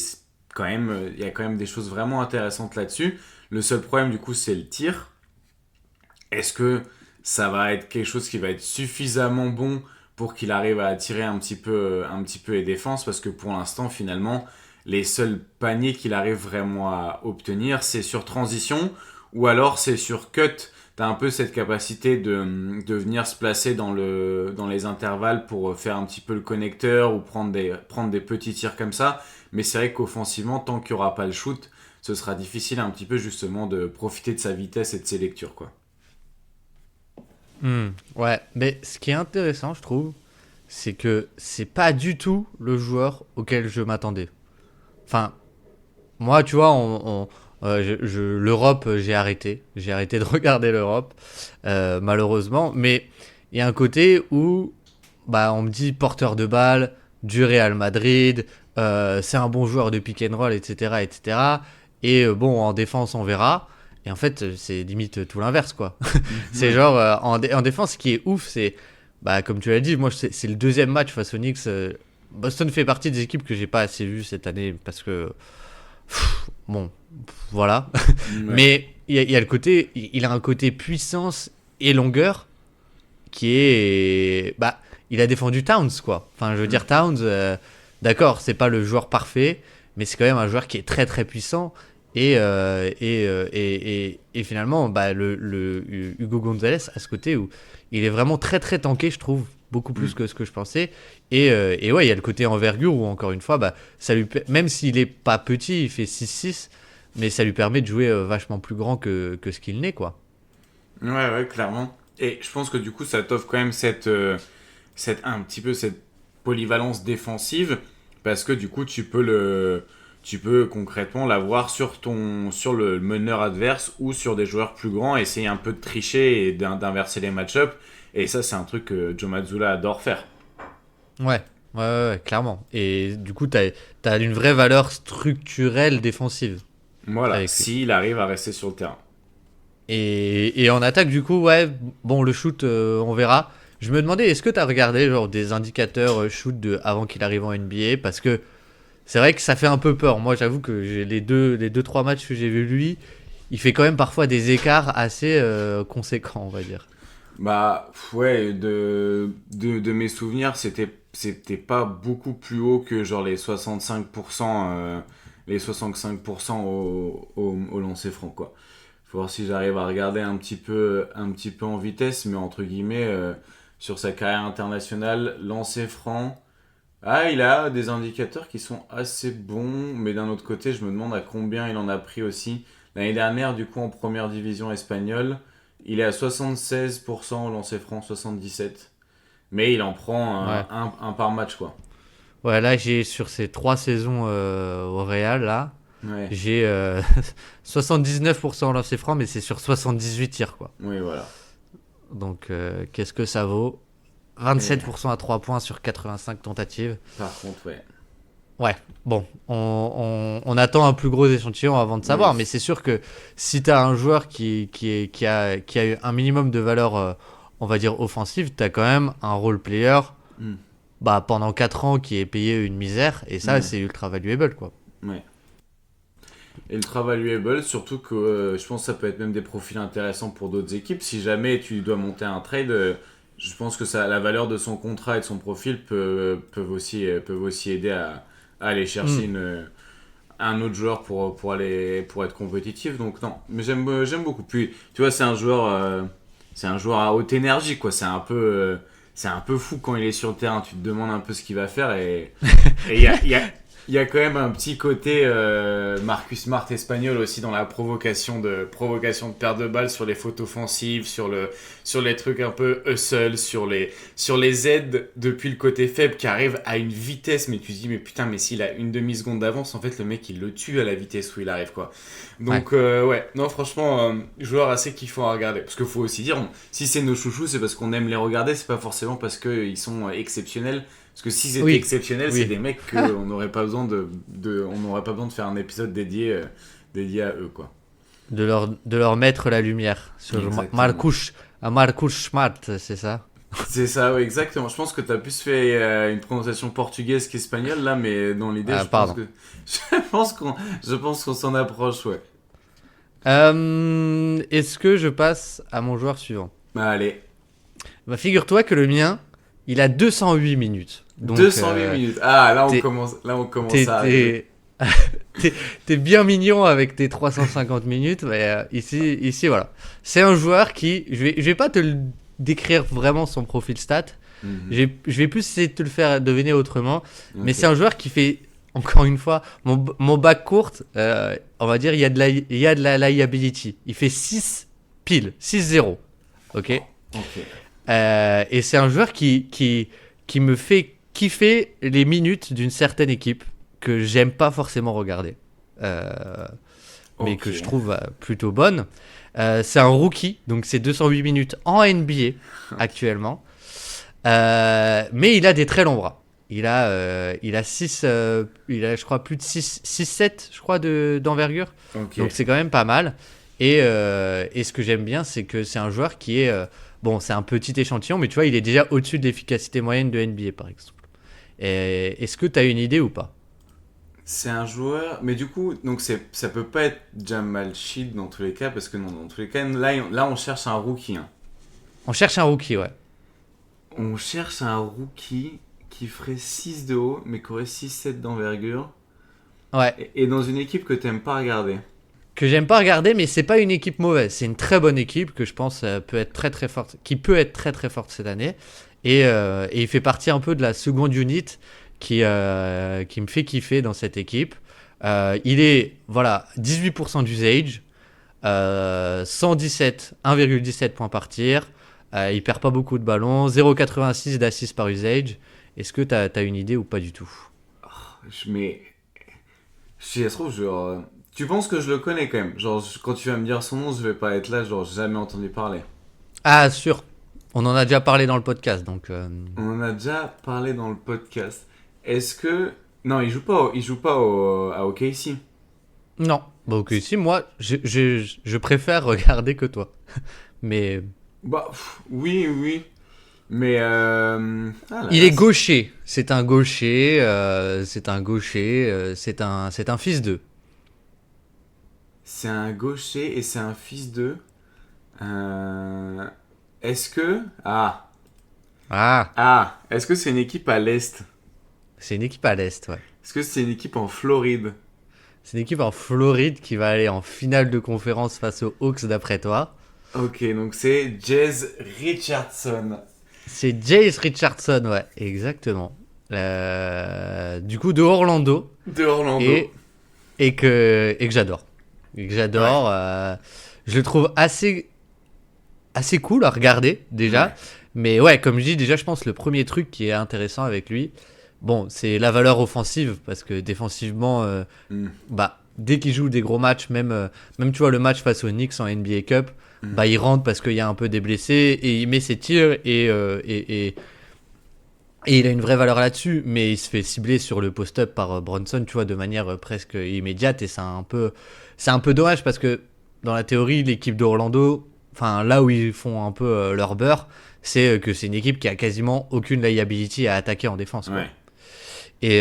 quand même, il y a quand même des choses vraiment intéressantes là-dessus. Le seul problème du coup, c'est le tir. Est-ce que ça va être quelque chose qui va être suffisamment bon pour qu'il arrive à attirer un petit peu les défenses? Parce que pour l'instant, finalement, les seuls paniers qu'il arrive vraiment à obtenir, c'est sur transition ou alors c'est sur cut. T'as un peu cette capacité de venir se placer dans les intervalles pour faire un petit peu le connecteur ou prendre des petits tirs comme ça. Mais c'est vrai qu'offensivement, tant qu'il n'y aura pas le shoot, ce sera difficile un petit peu justement de profiter de sa vitesse et de ses lectures, quoi. Ouais, mais ce qui est intéressant, je trouve, c'est que c'est pas du tout le joueur auquel je m'attendais. Enfin, moi, tu vois, l'Europe, j'ai arrêté. J'ai arrêté de regarder l'Europe, malheureusement. Mais il y a un côté où on me dit porteur de balle du Real Madrid, c'est un bon joueur de pick and roll, etc. etc. Et bon, en défense, on verra. Et en fait, c'est limite tout l'inverse, quoi. C'est genre, en défense, ce qui est ouf, c'est, bah, comme tu l'as dit, moi, c'est le deuxième match face aux Knicks. Boston fait partie des équipes que j'ai pas assez vues cette année parce que, bon, voilà. Ouais. Mais il y a le côté, il a un côté puissance et longueur qui est, bah, il a défendu Towns, quoi. Enfin, je veux dire, Towns, d'accord, c'est pas le joueur parfait, mais c'est quand même un joueur qui est très très puissant. Et finalement, bah, le Hugo Gonzalez à ce côté où il est vraiment très très tanké, je trouve, beaucoup plus que ce que je pensais. Et ouais, il y a le côté envergure où, encore une fois, bah, même s'il est pas petit, il fait 6'6", mais ça lui permet de jouer vachement plus grand que ce qu'il n'est, quoi. Ouais, clairement. Et je pense que du coup, ça t'offre quand même un petit peu cette polyvalence défensive, parce que du coup, tu peux concrètement l'avoir sur le meneur adverse ou sur des joueurs plus grands, essayer un peu de tricher et d'inverser les match-ups. Et ça, c'est un truc que Joe Mazzulla adore faire. Ouais, clairement. Et du coup, t'as une vraie valeur structurelle défensive Voilà, avec lui. s'il arrive à rester sur le terrain. Et en attaque, du coup, ouais, bon, le shoot, on verra. Je me demandais, est-ce que tu as regardé genre, des indicateurs shoot avant qu'il arrive en NBA? Parce que c'est vrai que ça fait un peu peur. Moi, j'avoue que les deux, trois matchs que j'ai vu lui, il fait quand même parfois des écarts assez conséquents, on va dire. Bah, ouais, de mes souvenirs, c'était pas beaucoup plus haut que genre les 65%, les 65% au lancer franc, quoi. Faut voir si j'arrive à regarder un petit peu en vitesse, mais entre guillemets, sur sa carrière internationale, lancer franc. Ah, il a des indicateurs qui sont assez bons, mais d'un autre côté, je me demande à combien il en a pris aussi. L'année dernière, du coup, en première division espagnole, il est à 76% au lancer franc, 77. Mais il en prend Ouais. un par match, quoi. Ouais, là, j'ai sur ces 3 saisons au Real, là, Ouais, j'ai 79% lancé franc, mais c'est sur 78 tirs, quoi. oui, voilà. Donc, qu'est-ce que ça vaut? Et 27% à 3 points sur 85 tentatives. par contre, ouais. Ouais, bon, on attend un plus gros échantillon avant de savoir, Oui. mais c'est sûr que si tu as un joueur qui a eu un minimum de valeur, on va dire, offensive, tu as quand même un role player Hmm. bah, pendant 4 ans qui est payé une misère, et ça, Ouais. c'est ultra valuable, quoi. Ouais. Et le travail valuable, surtout que je pense que ça peut être même des profils intéressants pour d'autres équipes. Si jamais tu dois monter un trade, je pense que la valeur de son contrat et de son profil peuvent aussi aider à aller chercher Hmm. un autre joueur pour être compétitif. Donc non, mais j'aime beaucoup. Puis tu vois, c'est un joueur à haute énergie, quoi. C'est un peu fou quand il est sur le terrain. Tu te demandes un peu ce qu'il va faire et il y a quand même un petit côté Marcus Smart espagnol aussi dans la provocation de perte de balle sur les fautes offensives, sur les trucs un peu hustle, sur les aides depuis le côté faible qui arrivent à une vitesse, mais tu te dis, mais putain, mais s'il a une demi-seconde d'avance, en fait, le mec, il le tue à la vitesse où il arrive, quoi. Ouais. Donc, ouais, non, franchement, joueur assez kiffant à regarder. Parce qu'il faut aussi dire, si c'est nos chouchous, c'est parce qu'on aime les regarder, c'est pas forcément parce qu'ils sont exceptionnels. Parce que si c'était Oui, exceptionnel, c'est oui. des mecs qu'on n'aurait pas besoin on n'aurait pas besoin de faire un épisode dédié à eux, quoi. De leur mettre la lumière sur Exactement. Marcus Smart, c'est ça? C'est ça, oui, exactement. Je pense que tu as plus fait une prononciation portugaise qu'espagnole, là, mais dans l'idée, Ah, pardon. je pense qu'on s'en approche, ouais. Est-ce que je passe à mon joueur suivant? Bah, allez, Bah, figure-toi que le mien, il a 208 minutes. Donc, 208 minutes. Ah, t'es, là, on commence t'es, à arriver. t'es, t'es bien mignon avec tes 350 minutes. Mais ici, voilà. C'est un joueur qui, je vais pas te le décrire vraiment son profil stat. Mhm. Je vais plus essayer de te le faire deviner autrement. Mais Ok. c'est un joueur qui fait, encore une fois, mon bac courte, on va dire, il y a de la liability. Il fait 6 piles, 6-0. Ok. Ok. Et c'est un joueur qui me fait kiffer les minutes d'une certaine équipe que j'aime pas forcément regarder, euh, mais Ok. que je trouve plutôt bonne. C'est un rookie, donc c'est 208 minutes en NBA actuellement. Mais il a des très longs bras. Il a 6, je crois, plus de 6-7, je crois, d'envergure. Ok. Donc c'est quand même pas mal. Et ce que j'aime bien, c'est que c'est un joueur qui est... bon, c'est un petit échantillon, mais tu vois, il est déjà au-dessus de l'efficacité moyenne de NBA, par exemple. Et est-ce que tu as une idée ou pas? C'est un joueur, mais du coup, donc ça peut pas être Jamal Sheed dans tous les cas, parce que non, dans tous les cas, là on cherche un rookie. Hein. On cherche un rookie, ouais. On cherche un rookie qui ferait 6 de haut, mais qui aurait 6-7 d'envergure, Ouais. et dans une équipe que t'aimes pas regarder. Que j'aime pas regarder, mais c'est pas une équipe mauvaise. C'est une très bonne équipe que je pense peut être très très forte, qui peut être très très forte cette année. Et il fait partie un peu de la seconde unit qui me fait kiffer dans cette équipe. Il est, voilà, 18% d'usage, 1,17 points par tir. Il perd pas beaucoup de ballons, 0,86 d'assists par usage. Est-ce que t'as une idée ou pas du tout? Mais, si ça se trouve, genre, tu penses que je le connais quand même. Genre, quand tu vas me dire son nom, je vais pas être là, genre, j'ai jamais entendu parler. Ah, sûr. On en a déjà parlé dans le podcast, donc... On en a déjà parlé dans le podcast. Est-ce que... Non, il joue pas à OKC. Non. Bah ok, si, moi, je préfère regarder que toi. Mais Bah, oui, oui. Mais, ah là il là, est gaucher. C'est un gaucher. C'est un gaucher. C'est un fils d'eux. c'est un gaucher et c'est un fils de... Euh, Est-ce que... Ah, Est-ce que c'est une équipe à l'Est? c'est une équipe à l'Est, ouais. Est-ce que c'est une équipe en Floride? C'est une équipe en Floride qui va aller en finale de conférence face aux Hawks, d'après toi. Ok, donc c'est Jazz Richardson. C'est Jace Richardson, ouais, exactement. Du coup, de Orlando. De Orlando. Et que j'adore. Et que j'adore. Je le trouve assez cool à regarder, déjà. Ouais. Mais ouais, comme je dis, déjà, je pense le premier truc qui est intéressant avec lui, bon, c'est la valeur offensive, parce que défensivement, bah, dès qu'il joue des gros matchs, même tu vois le match face aux Knicks en NBA Cup, bah, il rentre parce qu'il y a un peu des blessés, et il met ses tirs, et il a une vraie valeur là-dessus, mais il se fait cibler sur le post-up par Bronson, tu vois, de manière presque immédiate, et c'est un peu dommage, parce que dans la théorie, l'équipe d'Orlando, enfin là où ils font un peu leur beurre, c'est que c'est une équipe qui a quasiment aucune liability à attaquer en défense, quoi. Ouais. Et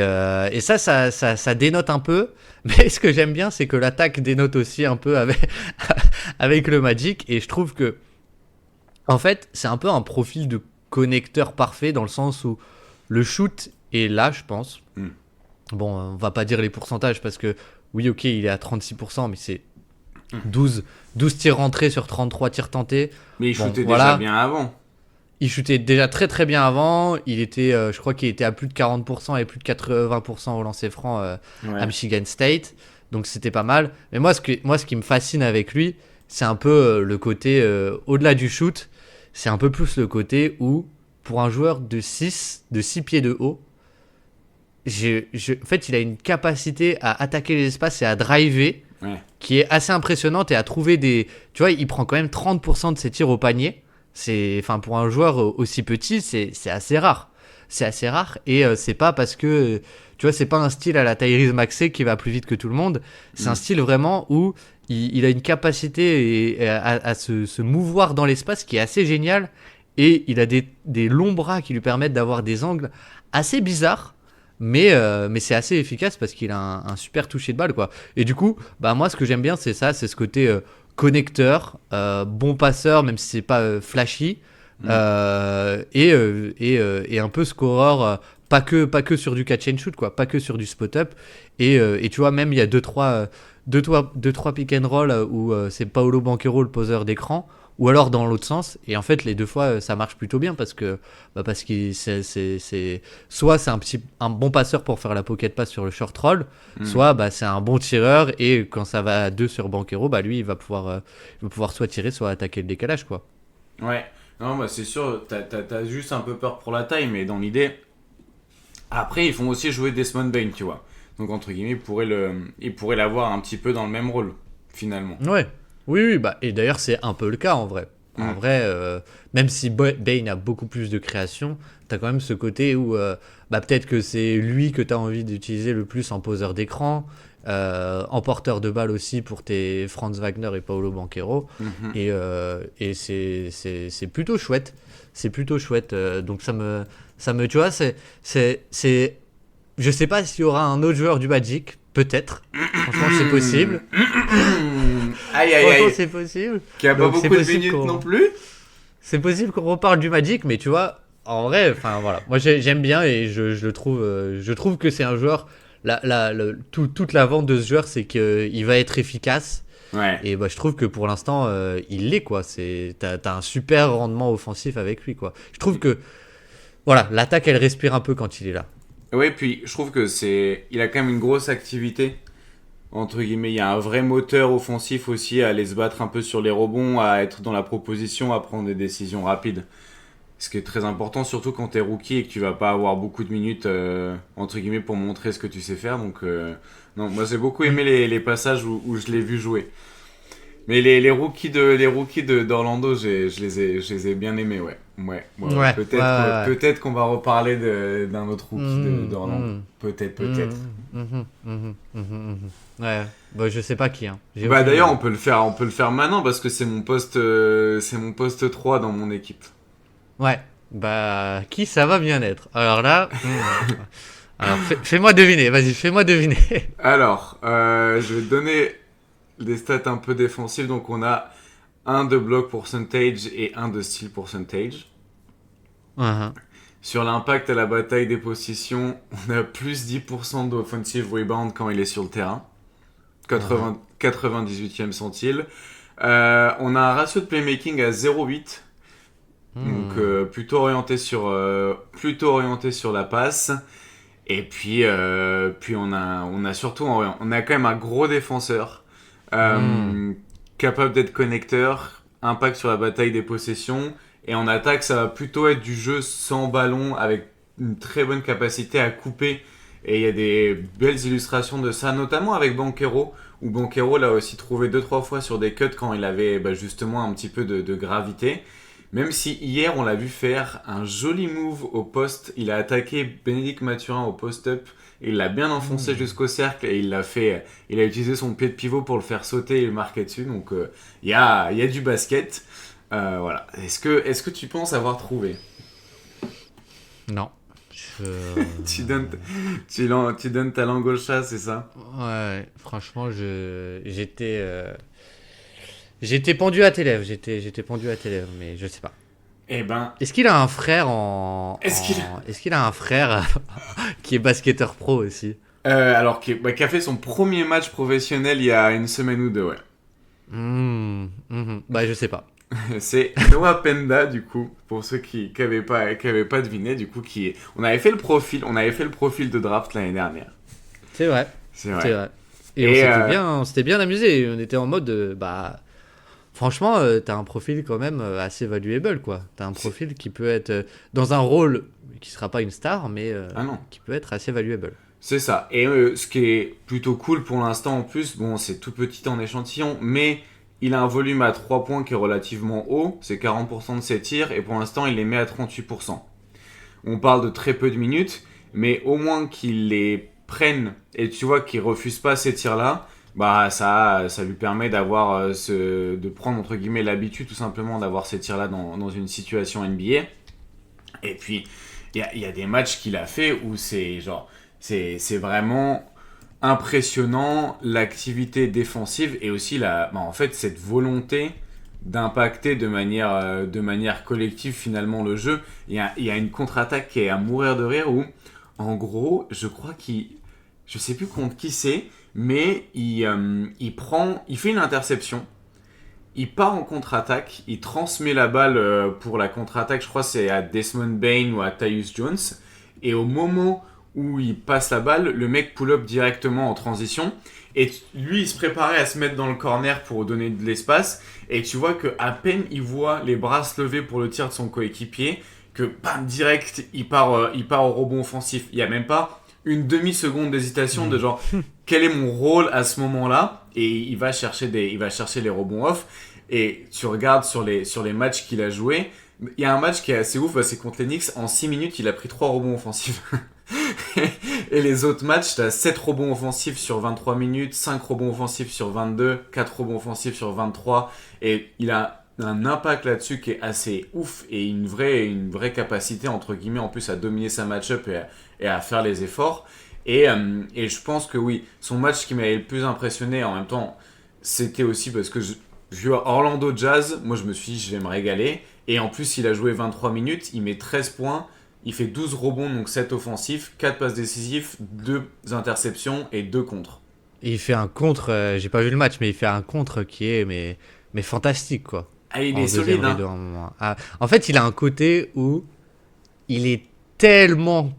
ça dénote un peu, mais ce que j'aime bien, c'est que l'attaque dénote aussi un peu avec le Magic, et je trouve que, en fait, c'est un peu un profil de connecteur parfait, dans le sens où le shoot est là, je pense. Bon, on va pas dire les pourcentages, parce que, oui, ok, il est à 36%, mais c'est 12 tirs rentrés sur 33 tirs tentés. Mais il Bon, shootait voilà. déjà bien avant. Il shootait déjà très très bien avant. Il était, je crois qu'il était à plus de 40% et plus de 80% au lancer franc à Michigan State. Donc c'était pas mal. Mais moi, ce qui me fascine avec lui, c'est un peu le côté, au-delà du shoot, c'est un peu plus le côté où, pour un joueur de 6 pieds de haut, en fait, il a une capacité à attaquer les espaces et à driver qui est assez impressionnante, et à trouver des... Tu vois, il prend quand même 30% de ses tirs au panier. Enfin, pour un joueur aussi petit, c'est assez rare. C'est assez rare, et c'est pas parce que... Tu vois, c'est pas un style à la Tyrese Maxey qui va plus vite que tout le monde. C'est un style vraiment où il a une capacité à se mouvoir dans l'espace qui est assez géniale, et il a des longs bras qui lui permettent d'avoir des angles assez bizarres. Mais c'est assez efficace parce qu'il a un super toucher de balle, quoi. Et du coup, bah moi, ce que j'aime bien, c'est ça, c'est ce côté connecteur, bon passeur, même si c'est pas flashy, et un peu scoreur, pas que sur du catch and shoot, quoi, pas que sur du spot up. Et tu vois, même il y a 2-3 pick and roll où c'est Paolo Banchero le poseur d'écran, ou alors dans l'autre sens, et en fait les deux fois ça marche plutôt bien, parce que c'est soit c'est un bon passeur pour faire la pocket pass sur le short roll, soit c'est un bon tireur, et quand ça va à 2 sur Banchero, bah lui il va pouvoir soit tirer, soit attaquer le décalage, quoi. Ouais, non, bah c'est sûr, t'as juste un peu peur pour la taille, mais dans l'idée... Après, ils font aussi jouer Desmond Bane, tu vois. Donc, entre guillemets, ils pourraient l'avoir un petit peu dans le même rôle, finalement. Ouais. Oui, bah, et d'ailleurs c'est un peu le cas en vrai. En vrai, même si Bane a beaucoup plus de création, t'as quand même ce côté où peut-être que c'est lui que t'as envie d'utiliser le plus en poseur d'écran, en porteur de balle aussi pour tes Franz Wagner et Paolo Banchero. Mhm. Et c'est plutôt chouette. C'est plutôt chouette. Donc tu vois, je sais pas s'il y aura un autre joueur du Magic. Peut-être. Franchement, c'est possible. Aïe, aïe, Franchement, aïe. c'est possible. Qui a pas Donc, c'est beaucoup de possible minutes qu'on- non plus. C'est possible qu'on reparle du Magic, mais tu vois, en vrai, enfin voilà, moi j'aime bien et je le trouve, je trouve que c'est un joueur. Toute la vente de ce joueur, c'est qu'il va être efficace. Ouais. Et je trouve que pour l'instant, il l'est quoi. T'as un super rendement offensif avec lui quoi. Je trouve que voilà, l'attaque elle respire un peu quand il est là. Ouais, puis je trouve que il a quand même une grosse activité. Entre guillemets, il y a un vrai moteur offensif aussi à aller se battre un peu sur les rebonds, à être dans la proposition, à prendre des décisions rapides. Ce qui est très important, surtout quand t'es rookie et que tu vas pas avoir beaucoup de minutes, entre guillemets, pour montrer ce que tu sais faire. Donc, non, moi j'ai beaucoup aimé les passages où je l'ai vu jouer. Mais les rookies d'Orlando, je les ai bien aimés, ouais. Ouais, ouais. Peut-être qu'on va reparler d'un autre rookie d'Orlando. Mmh. Peut-être. Ouais, je sais pas qui. Hein. J'ai Bah aucune d'ailleurs, idée. on peut le faire maintenant parce que c'est mon poste 3 dans mon équipe. Ouais, qui ça va bien être. Alors là, alors fais-moi deviner, vas-y, fais-moi deviner. Alors, je vais te donner des stats un peu défensives. Donc on a un de block percentage et un de steal percentage. Mhm. Sur l'impact à la bataille des possessions, on a plus 10% d'offensive rebound quand il est sur le terrain. 98e centile. On a un ratio de playmaking à 0,8. Donc plutôt orienté sur la passe. Et puis on a surtout on a quand même un gros défenseur capable d'être connecteur, impact sur la bataille des possessions. Et en attaque, ça va plutôt être du jeu sans ballon avec une très bonne capacité à couper. Et il y a des belles illustrations de ça, notamment avec Banchero, où Banchero l'a aussi trouvé 2-3 fois sur des cuts quand il avait justement un petit peu de gravité. Même si hier, on l'a vu faire un joli move au poste. Il a attaqué Bénédicte Mathurin au post-up. Et il l'a bien enfoncé jusqu'au cercle et il a utilisé son pied de pivot pour le faire sauter et le marquer dessus. Donc il y a du basket. Voilà. Est-ce que tu penses avoir trouvé? Non. Tu donnes ta langue au chat, c'est ça? Ouais, franchement, j'étais pendu à tes lèvres, j'étais pendu à tes lèvres, mais je sais pas. Eh ben, Est-ce qu'il a un frère Est-ce qu'il a un frère qui est basketteur pro aussi? alors qui a fait son premier match professionnel il y a une semaine ou deux, ouais. Je sais pas. C'est Noah Penda, du coup, pour ceux qui n'avaient pas deviné, du coup, on avait fait le profil de draft l'année dernière. C'est vrai. C'est vrai. C'est vrai. Et on s'était bien amusé. On était en mode, franchement, t'as un profil quand même assez valuable, quoi. T'as un profil qui peut être dans un rôle qui sera pas une star, mais Ah non. qui peut être assez valuable. C'est ça. Et ce qui est plutôt cool pour l'instant en plus, bon, c'est tout petit en échantillon, mais il a un volume à 3 points qui est relativement haut, c'est 40% de ses tirs, et pour l'instant il les met à 38%. On parle de très peu de minutes, mais au moins qu'il les prenne, et tu vois qu'il refuse pas ces tirs-là, ça lui permet de prendre entre guillemets l'habitude tout simplement d'avoir ces tirs-là dans une situation NBA. Et puis, il y a des matchs qu'il a fait où c'est vraiment impressionnant, l'activité défensive et aussi en fait cette volonté d'impacter de manière collective finalement le jeu. Il y a une contre-attaque qui est à mourir de rire où en gros je crois je sais plus contre qui c'est, mais il fait une interception, il part en contre-attaque, il transmet la balle pour la contre-attaque, je crois que c'est à Desmond Bane ou à Tyus Jones, et au moment où il passe la balle, le mec pull-up directement en transition, et lui il se préparait à se mettre dans le corner pour donner de l'espace, et tu vois que à peine il voit les bras se lever pour le tir de son coéquipier, que bam, direct il part au rebond offensif. Il n'y a même pas une demi-seconde d'hésitation de genre quel est mon rôle à ce moment-là. et il va chercher les rebonds off. Et tu regardes sur les matchs qu'il a joué, il y a un match qui est assez ouf, c'est contre les Knicks. En 6 minutes, il a pris 3 rebonds offensifs. Et les autres matchs, tu as 7 rebonds offensifs sur 23 minutes, 5 rebonds offensifs sur 22, 4 rebonds offensifs sur 23. Et il a un impact là-dessus qui est assez ouf et une vraie capacité, entre guillemets, en plus à dominer sa match-up et à faire les efforts. Et je pense que oui, son match qui m'avait le plus impressionné en même temps, c'était aussi parce que vu Orlando Jazz, moi je me suis dit je vais me régaler. Et en plus, il a joué 23 minutes, il met 13 points, il fait 12 rebonds, donc 7 offensifs, 4 passes décisives, 2 interceptions et 2 contres. Et il fait un contre, j'ai pas vu le match, mais il fait un contre qui est mais fantastique, quoi. Ah, il est solide, hein. En fait, il a un côté où il est tellement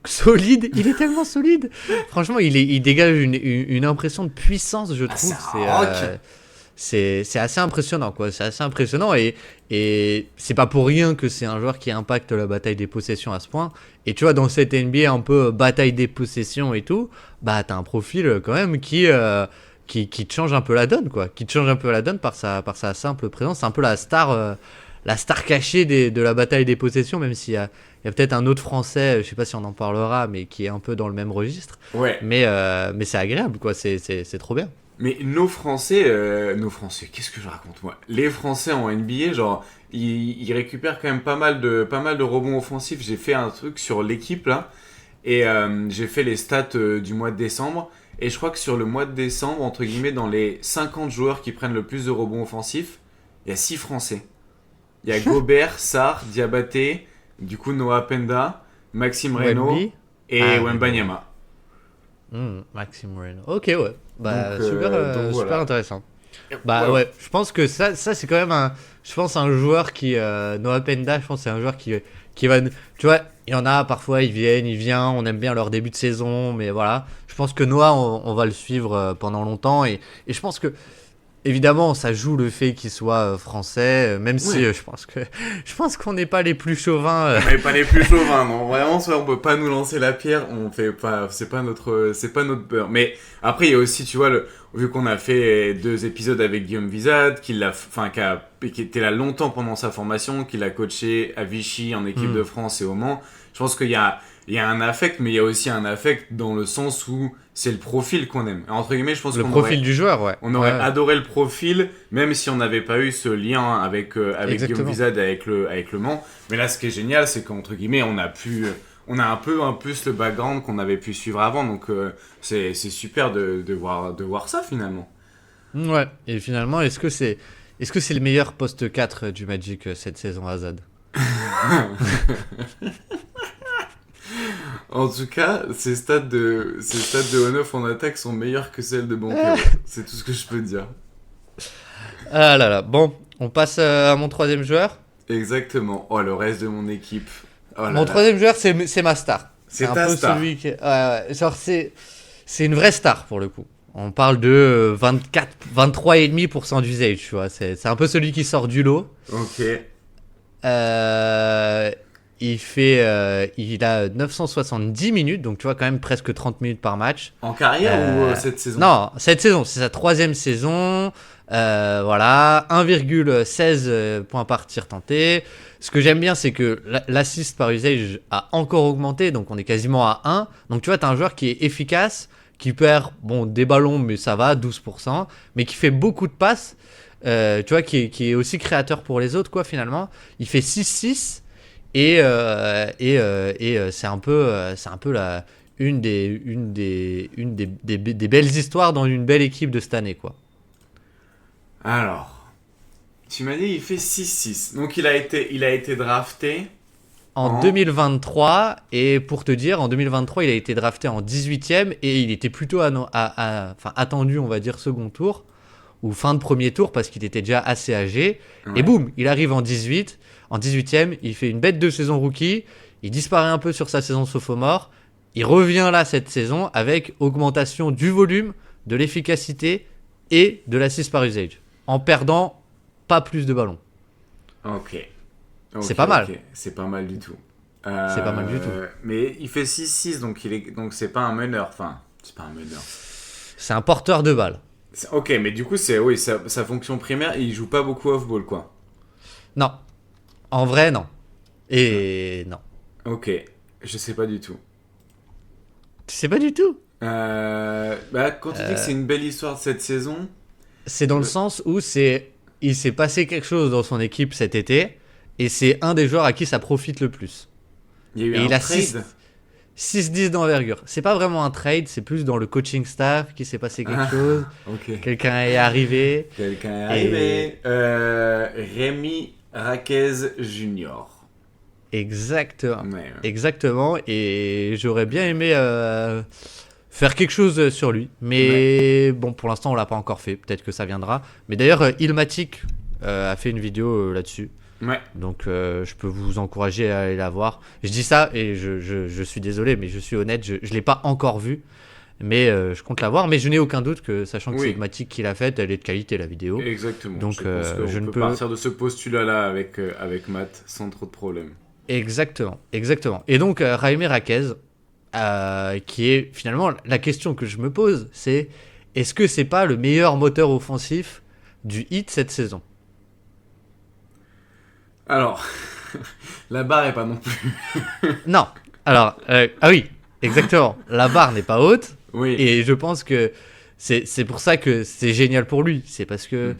solide. Il est tellement solide. Franchement, il dégage une impression de puissance, je trouve. C'est assez impressionnant, quoi. C'est assez impressionnant et c'est pas pour rien que c'est un joueur qui impacte la bataille des possessions à ce point. Et tu vois, dans cette NBA un peu bataille des possessions et tout, bah t'as un profil quand même qui te change un peu la donne, quoi. Qui te change un peu la donne par sa simple présence. C'est un peu la star cachée de la bataille des possessions, même s'il y a peut-être un autre Français, je sais pas si on en parlera, mais qui est un peu dans le même registre. Ouais. Mais c'est agréable, quoi. C'est trop bien. Mais nos Français, qu'est-ce que je raconte moi? Les Français en NBA, genre, ils récupèrent quand même pas mal de rebonds offensifs. J'ai fait un truc sur l'équipe là, et j'ai fait les stats du mois de décembre. Et je crois que sur le mois de décembre, entre guillemets, dans les 50 joueurs qui prennent le plus de rebonds offensifs, il y a 6 Français. Il y a Gobert, Sarr, Diabaté, du coup Noah Penda, Maxime Reynaud et Wembanyama. Maxime Reynaud. Ok, ouais. Bah, donc, super voilà. intéressant. Bah ouais, je pense que ça c'est quand même un joueur qui Noah Penda, je pense que c'est un joueur qui va, tu vois, il y en a parfois il vient, on aime bien leur début de saison, mais voilà, je pense que Noah on va le suivre pendant longtemps et je pense que évidemment, ça joue le fait qu'il soit français, même si je pense qu'on n'est pas les plus chauvins. On n'est pas les plus chauvins, non. Vraiment, on peut pas nous lancer la pierre. On fait pas, c'est pas notre beurre. Mais après, il y a aussi, tu vois, vu qu'on a fait 2 épisodes avec Guillaume Vizade, qui était là longtemps pendant sa formation, qu'il a coaché à Vichy en équipe de France et au Mans. Je pense qu'il y a un affect, mais il y a aussi un affect dans le sens où c'est le profil qu'on aime. Entre guillemets, je pense le profil du joueur, ouais. On aurait adoré le profil, même si on n'avait pas eu ce lien avec Guillaume Vizade, avec le Mans. Mais là, ce qui est génial, c'est qu'entre guillemets, on a un peu plus le background qu'on avait pu suivre avant. Donc, c'est super de voir ça, finalement. Ouais. Et finalement, est-ce que c'est le meilleur poste 4 du Magic cette saison, Azad? En tout cas, ces stats de on-off en attaque sont meilleures que celles de Banquero. C'est tout ce que je peux dire. Ah là là. Bon, on passe à mon troisième joueur. Exactement. Oh, le reste de mon équipe. Mon troisième joueur, c'est ma star. C'est ta star. Celui qui... genre, c'est une vraie star pour le coup. On parle de 23,5% d'usage, tu vois. C'est un peu celui qui sort du lot. Ok. Il a 970 minutes, donc tu vois quand même presque 30 minutes par match. En carrière ou cette saison? Non, cette saison, c'est sa 3e saison. Voilà, 1,16 points par tir tenté. Ce que j'aime bien, c'est que l'assist par usage a encore augmenté, donc on est quasiment à 1. Donc tu vois, t'as un joueur qui est efficace, qui perd des ballons, mais ça va, 12%, mais qui fait beaucoup de passes. Tu vois, qui est aussi créateur pour les autres, quoi, finalement. Il fait 6-6. Et c'est un peu une des belles histoires dans une belle équipe de cette année, quoi. Alors, tu m'as dit il fait 6-6. Donc il a été drafté en 2023, et pour te dire, en 2023, il a été drafté en 18e et il était plutôt attendu, on va dire, second tour ou fin de premier tour parce qu'il était déjà assez âgé. Ouais. Et boum, il arrive en 18e, il fait une bête de saison rookie, il disparaît un peu sur sa saison sophomore, il revient là cette saison avec augmentation du volume, de l'efficacité et de l'assist par usage, en perdant pas plus de ballons. Ok, c'est pas mal. C'est pas mal du tout. C'est pas mal du tout. Mais il fait 6-6, donc c'est pas un meneur. Enfin, c'est pas un meneur. C'est un porteur de balle. Ok, mais du coup, c'est oui, sa fonction primaire, il joue pas beaucoup off-ball, quoi. Non. En vrai, non. Et non. Ok, je sais pas du tout. Tu sais pas du tout. Quand tu dis que c'est une belle histoire de cette saison... C'est dans le sens où il s'est passé quelque chose dans son équipe cet été, et c'est un des joueurs à qui ça profite le plus. Il y a eu Et il un a trade 6-10 d'envergure. C'est pas vraiment un trade, c'est plus dans le coaching staff qu'il s'est passé quelque chose. Ok. Quelqu'un est arrivé. Quelqu'un est arrivé. Rémi Raquez Jr. Exactement. Ouais. Exactement. Et j'aurais bien aimé faire quelque chose sur lui. Mais bon, pour l'instant, on l'a pas encore fait. Peut-être que ça viendra. Mais d'ailleurs, Ilmatic a fait une vidéo là-dessus. Ouais. Donc je peux vous encourager à aller la voir. Je dis ça et je suis désolé, mais je suis honnête, je ne l'ai pas encore vue. Mais je compte la voir. Mais je n'ai aucun doute que, sachant que c'est Ilmatic qui l'a faite, elle est de qualité, la vidéo. Exactement. Donc je ne peux partir de ce postulat-là avec Matt sans trop de problème. Exactement, exactement. Et donc Jaime Raquez, qui est finalement la question que je me pose, c'est est-ce que c'est pas le meilleur moteur offensif du Heat cette saison? Alors, la barre est pas non plus. Non. Alors, ah oui, exactement. La barre n'est pas haute. Oui. Et je pense que c'est pour ça que c'est génial pour lui. C'est parce que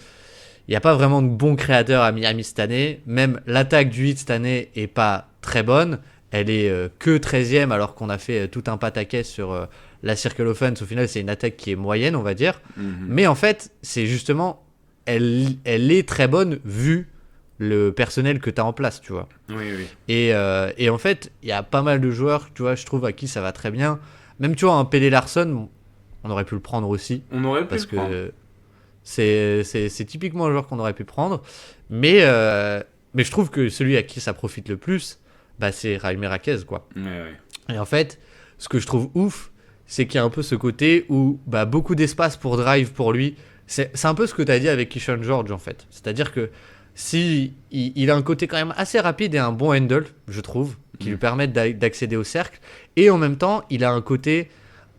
il n'y a pas vraiment de bons créateurs à Miami cette année. Même l'attaque du Heat cette année est pas très bonne. Elle est que 13e alors qu'on a fait tout un pataquès sur la circle offense. Au final, c'est une attaque qui est moyenne, on va dire. Mais en fait, c'est justement, elle est très bonne vu le personnel que tu as en place, tu vois. Oui. Et en fait, il y a pas mal de joueurs, tu vois, je trouve, à qui ça va très bien. Même, tu vois, un Pele Larsson, on aurait pu le prendre aussi. On aurait pu parce le prendre. que c'est typiquement un joueur qu'on aurait pu prendre. Mais je trouve que celui à qui ça profite le plus, bah, c'est Jaime Raquez, quoi. Ouais. Et en fait, ce que je trouve ouf, c'est qu'il y a un peu ce côté où bah, beaucoup d'espace pour drive pour lui. C'est un peu ce que tu as dit avec Keyshawn George, en fait. C'est-à-dire que si il a un côté quand même assez rapide et un bon handle, je trouve, qui lui permettent d'accéder au cercle. Et en même temps, il a un côté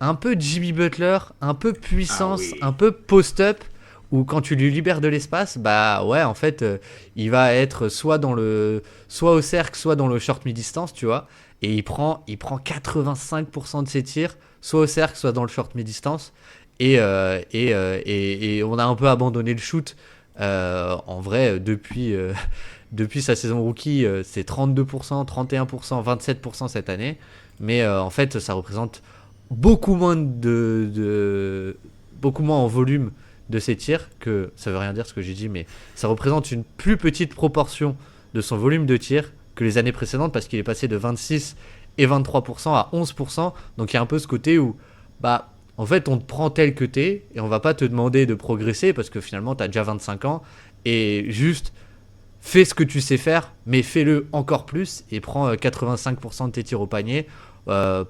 un peu Jimmy Butler, un peu puissance, un peu post-up, où quand tu lui libères de l'espace, bah ouais, en fait, il va être soit au cercle, soit dans le short mi-distance, tu vois. Et il prend 85% de ses tirs, soit au cercle, soit dans le short mi-distance. Et on a un peu abandonné le shoot. En vrai, depuis sa saison rookie, c'est 32%, 31%, 27% cette année. Mais en fait, ça représente beaucoup moins beaucoup moins en volume de ses tirs, que ça veut rien dire ce que j'ai dit, mais ça représente une plus petite proportion de son volume de tir que les années précédentes, parce qu'il est passé de 26 et 23% à 11%. Donc il y a un peu ce côté où, bah, en fait, on te prend tel que t'es et on va pas te demander de progresser parce que finalement t'as déjà 25 ans, et juste fais ce que tu sais faire, mais fais-le encore plus et prends 85% de tes tirs au panier,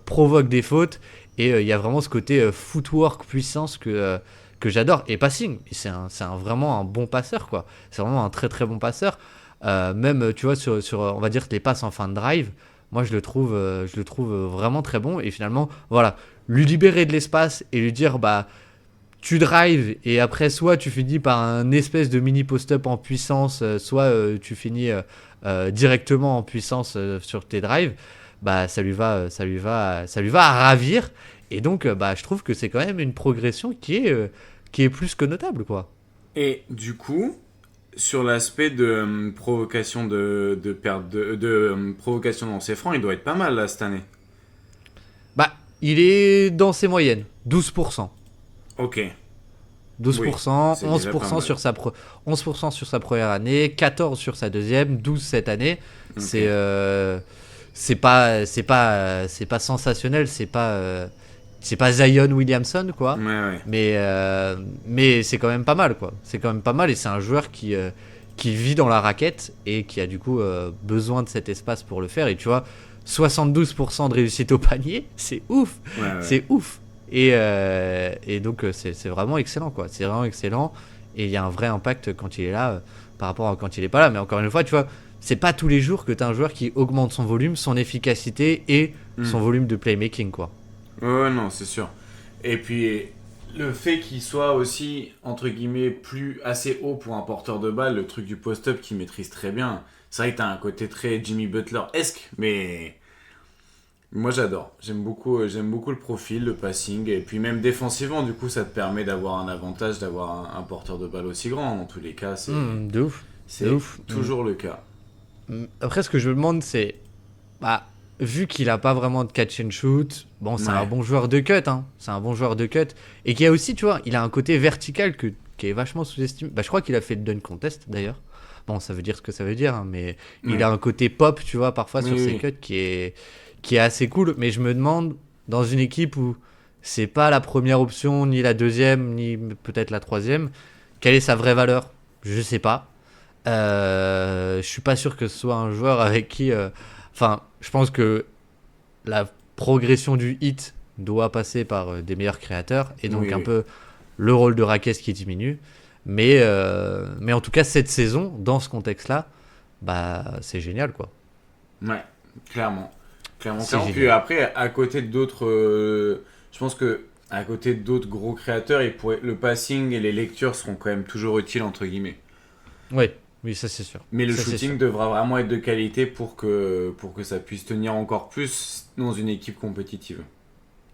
provoque des fautes, et il y a vraiment ce côté footwork, puissance que j'adore, et passing. Et c'est vraiment un bon passeur, quoi. C'est vraiment un très très bon passeur. Même, tu vois, sur on va dire les passes en fin de drive, moi je le trouve vraiment très bon. Et finalement, voilà, lui libérer de l'espace et lui dire, bah, tu drives et après soit tu finis par un espèce de mini post-up en puissance, soit tu finis directement en puissance sur tes drives, bah ça lui va à ravir. Et donc bah je trouve que c'est quand même une progression qui est plus que notable, quoi. Et du coup, sur l'aspect de provocation de perte de provocation dans ses francs, il doit être pas mal là cette année. Bah, il est dans ses moyennes, 12%. Ok. 12%, oui, 11% sur 11% sur sa première année, 14% sur sa deuxième, 12% cette année. Okay. C'est pas sensationnel, c'est pas Zion Williamson, quoi. Ouais. Mais c'est quand même pas mal, quoi. C'est quand même pas mal, et c'est un joueur qui vit dans la raquette et qui a du coup besoin de cet espace pour le faire. Et tu vois, 72% de réussite au panier, c'est ouf. C'est ouf. Et donc c'est vraiment excellent, quoi. C'est vraiment excellent, et il y a un vrai impact quand il est là par rapport à quand il est pas là. Mais encore une fois, tu vois, c'est pas tous les jours que tu as un joueur qui augmente son volume, son efficacité et son volume de playmaking, quoi. Ouais, non, c'est sûr. Et puis le fait qu'il soit aussi, entre guillemets, plus assez haut pour un porteur de balle, le truc du post-up qu'il maîtrise très bien, c'est vrai que t'as un côté très Jimmy Butler-esque, mais moi j'adore. J'aime beaucoup le profil, le passing, et puis même défensivement, du coup, ça te permet d'avoir un avantage, d'avoir un porteur de balle aussi grand. Dans tous les cas, De ouf. c'est toujours le cas. Après, ce que je me demande, c'est... Bah, vu qu'il a pas vraiment de catch and shoot, bon, c'est un bon joueur de cut, hein. C'est un bon joueur de cut. Et qui a aussi, tu vois, il a un côté vertical qui est vachement sous-estimé. Bah, je crois qu'il a fait le dunk contest, d'ailleurs. Bon, ça veut dire ce que ça veut dire, hein, mais il a un côté pop, tu vois, parfois sur ses cuts qui est assez cool. Mais je me demande, dans une équipe où c'est pas la première option, ni la deuxième, ni peut-être la troisième, quelle est sa vraie valeur? Je sais pas. Je suis pas sûr que ce soit un joueur avec qui... Enfin, je pense que la progression du hit doit passer par des meilleurs créateurs, et donc peu le rôle de Raquez qui diminue. Mais en tout cas, cette saison, dans ce contexte-là, bah, c'est génial, quoi. Ouais, clairement. Puis après, à côté d'autres... je pense que à côté d'autres gros créateurs, le passing et les lectures seront quand même toujours utiles, entre guillemets. Oui, ça c'est sûr. Mais le shooting devra vraiment être de qualité pour que ça puisse tenir encore plus dans une équipe compétitive.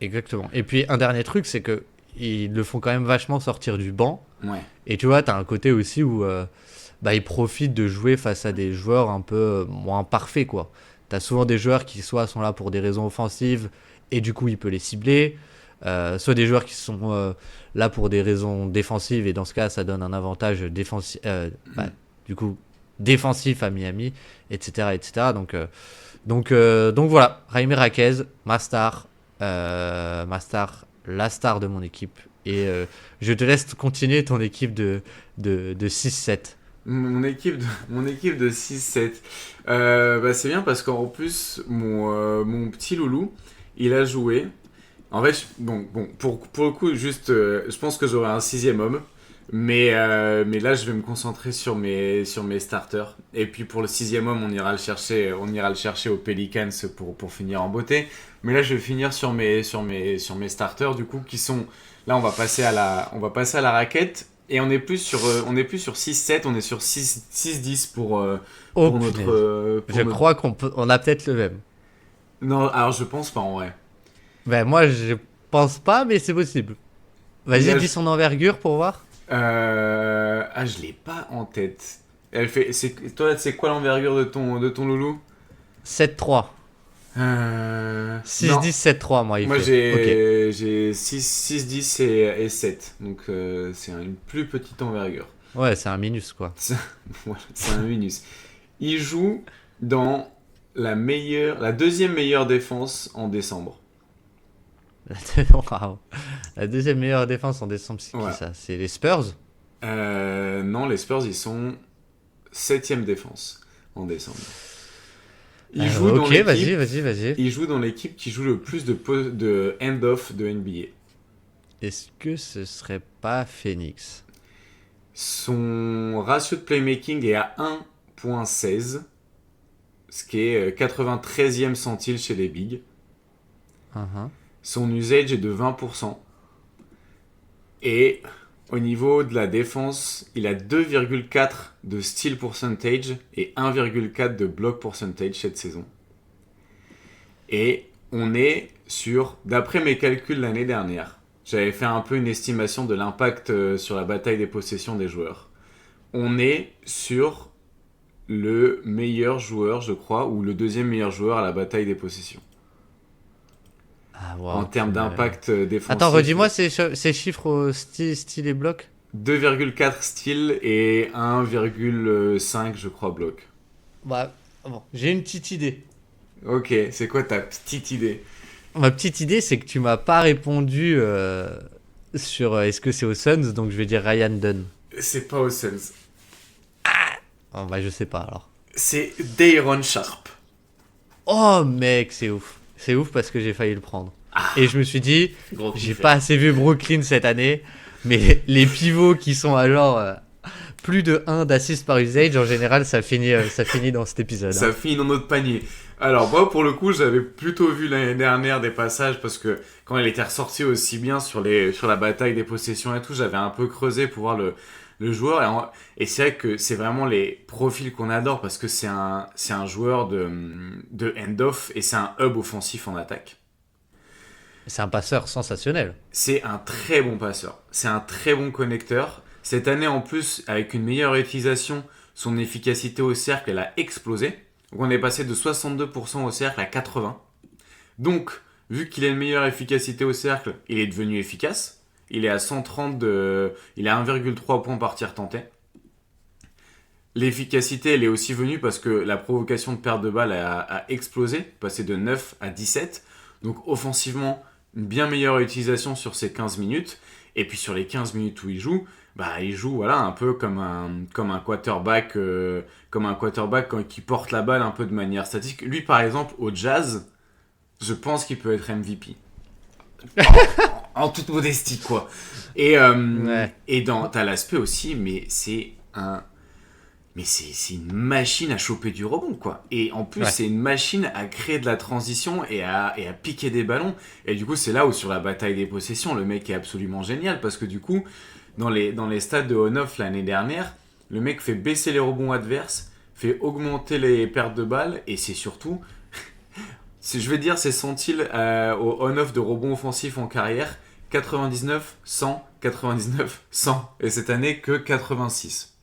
Exactement. Et puis un dernier truc, c'est que ils le font quand même vachement sortir du banc. Ouais. Et tu vois, t'as un côté aussi où ils profitent de jouer face à des joueurs un peu moins parfaits, quoi. T'as souvent des joueurs qui soit sont là pour des raisons offensives et du coup il peut les cibler, soit des joueurs qui sont là pour des raisons défensives et dans ce cas ça donne un avantage défensif. Du coup, défensif à Miami, etc. Donc voilà, Jaime Raquez, ma star, la star de mon équipe. Et je te laisse continuer ton équipe de 6-7. Mon équipe de 6-7. C'est bien parce qu'en plus, mon petit loulou, il a joué. En fait, pour le coup, juste, je pense que j'aurai un 6e homme. Mais là, je vais me concentrer sur mes starters. Et puis pour le 6e homme, on ira le chercher aux Pelicans pour finir en beauté. Mais là, je vais finir sur mes starters, du coup, qui sont... Là, on va passer à la raquette. Et on est plus sur 6-7, on est sur 6-10 pour notre... je crois qu'on a peut-être le même. Non, alors je pense pas en vrai. Ben moi, je pense pas, mais c'est possible. Vas-y, dis son envergure pour voir. Je l'ai pas en tête. Toi, c'est quoi l'envergure de ton loulou? 7-3. 6-10, 7-3, moi. Moi, j'ai 6-10 et 7. Donc, c'est une plus petite envergure. Ouais, c'est un minus, quoi. Voilà, c'est un minus. Il joue dans la deuxième meilleure défense en décembre. Wow. La deuxième meilleure défense en décembre, c'est qui ça? C'est les Spurs? Non, les Spurs, ils sont 7ème défense en décembre. Il joue dans l'équipe, vas-y. Il joue dans l'équipe qui joue le plus de end-off de NBA. Est-ce que ce serait pas Phoenix? Son ratio de playmaking est à 1.16, ce qui est 93e centile chez les bigs. Son usage est de 20%. Et au niveau de la défense, il a 2,4 de steal percentage et 1,4 de block percentage cette saison. Et on est sur, d'après mes calculs l'année dernière, j'avais fait un peu une estimation de l'impact sur la bataille des possessions des joueurs. On est sur le meilleur joueur, je crois, ou le deuxième meilleur joueur à la bataille des possessions. En termes d'impact défensif. Attends, redis-moi ces chiffres au style et bloc. 2,4 style et 1,5 je crois bloc. Bon, j'ai une petite idée. Ok, c'est quoi ta petite idée? Ma petite idée, c'est que tu m'as pas répondu sur est-ce que c'est aux Suns, donc je vais dire Ryan Dunn. C'est pas aux Suns. Je sais pas alors. C'est Day'Ron Sharpe. Oh mec, c'est ouf. C'est ouf parce que j'ai failli le prendre. Et je me suis dit, j'ai pas assez vu Brooklyn cette année, mais les pivots qui sont à genre plus de 1 d'assist par usage, en général, ça finit dans cet épisode. Ça finit dans notre panier. Alors moi, pour le coup, j'avais plutôt vu l'année dernière des passages parce que quand il était ressorti aussi bien sur la bataille des possessions et tout, j'avais un peu creusé pour voir le joueur. Et c'est vrai que c'est vraiment les profils qu'on adore parce que c'est un joueur de end-off et c'est un hub offensif en attaque. C'est un passeur sensationnel. C'est un très bon passeur. C'est un très bon connecteur. Cette année, en plus, avec une meilleure utilisation, son efficacité au cercle, elle a explosé. Donc, on est passé de 62% au cercle à 80%. Donc, vu qu'il a une meilleure efficacité au cercle, il est devenu efficace. Il est à 130 il a 1,3 points par tir tenté. L'efficacité, elle est aussi venue parce que la provocation de perte de balle a explosé, passé de 9 à 17. Donc, offensivement, une bien meilleure utilisation sur ces 15 minutes. Et puis, sur les 15 minutes où il joue voilà, un peu comme un quarterback, qui porte la balle un peu de manière statique. Lui, par exemple, au Jazz, je pense qu'il peut être MVP. En toute modestie, quoi. Et t'as l'aspect aussi, mais c'est une machine à choper du rebond, quoi. Et en plus, c'est une machine à créer de la transition et à piquer des ballons. Et du coup, c'est là où, sur la bataille des possessions, le mec est absolument génial. Parce que du coup, dans les stats de on-off l'année dernière, le mec fait baisser les rebonds adverses, fait augmenter les pertes de balles, et c'est surtout... je vais dire, c'est centile au on-off de rebonds offensifs en carrière, 99, 100, 99, 100. Et cette année, que 86.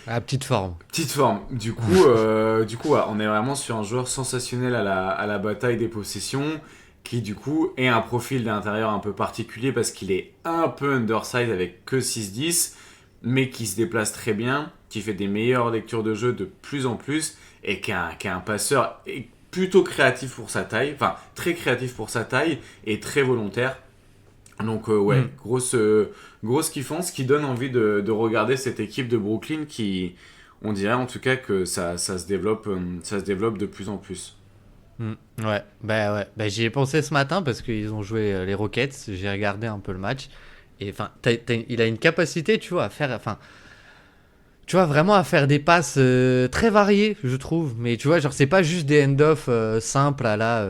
Ah, petite forme. Petite forme. Du coup, on est vraiment sur un joueur sensationnel à la bataille des possessions, qui du coup est un profil d'intérieur un peu particulier parce qu'il est un peu undersized avec que 6'10", mais qui se déplace très bien, qui fait des meilleures lectures de jeu de plus en plus, et qui est un passeur plutôt créatif pour sa taille, enfin très créatif pour sa taille, et très volontaire. Donc grosse kiffance qui donne envie de regarder cette équipe de Brooklyn qui, on dirait en tout cas que ça se développe de plus en plus. Ouais, j'y ai pensé ce matin parce qu'ils ont joué les Rockets, j'ai regardé un peu le match, et enfin, il a une capacité, tu vois, vraiment à faire des passes très variées, je trouve. Mais tu vois, genre, c'est pas juste des end-off simples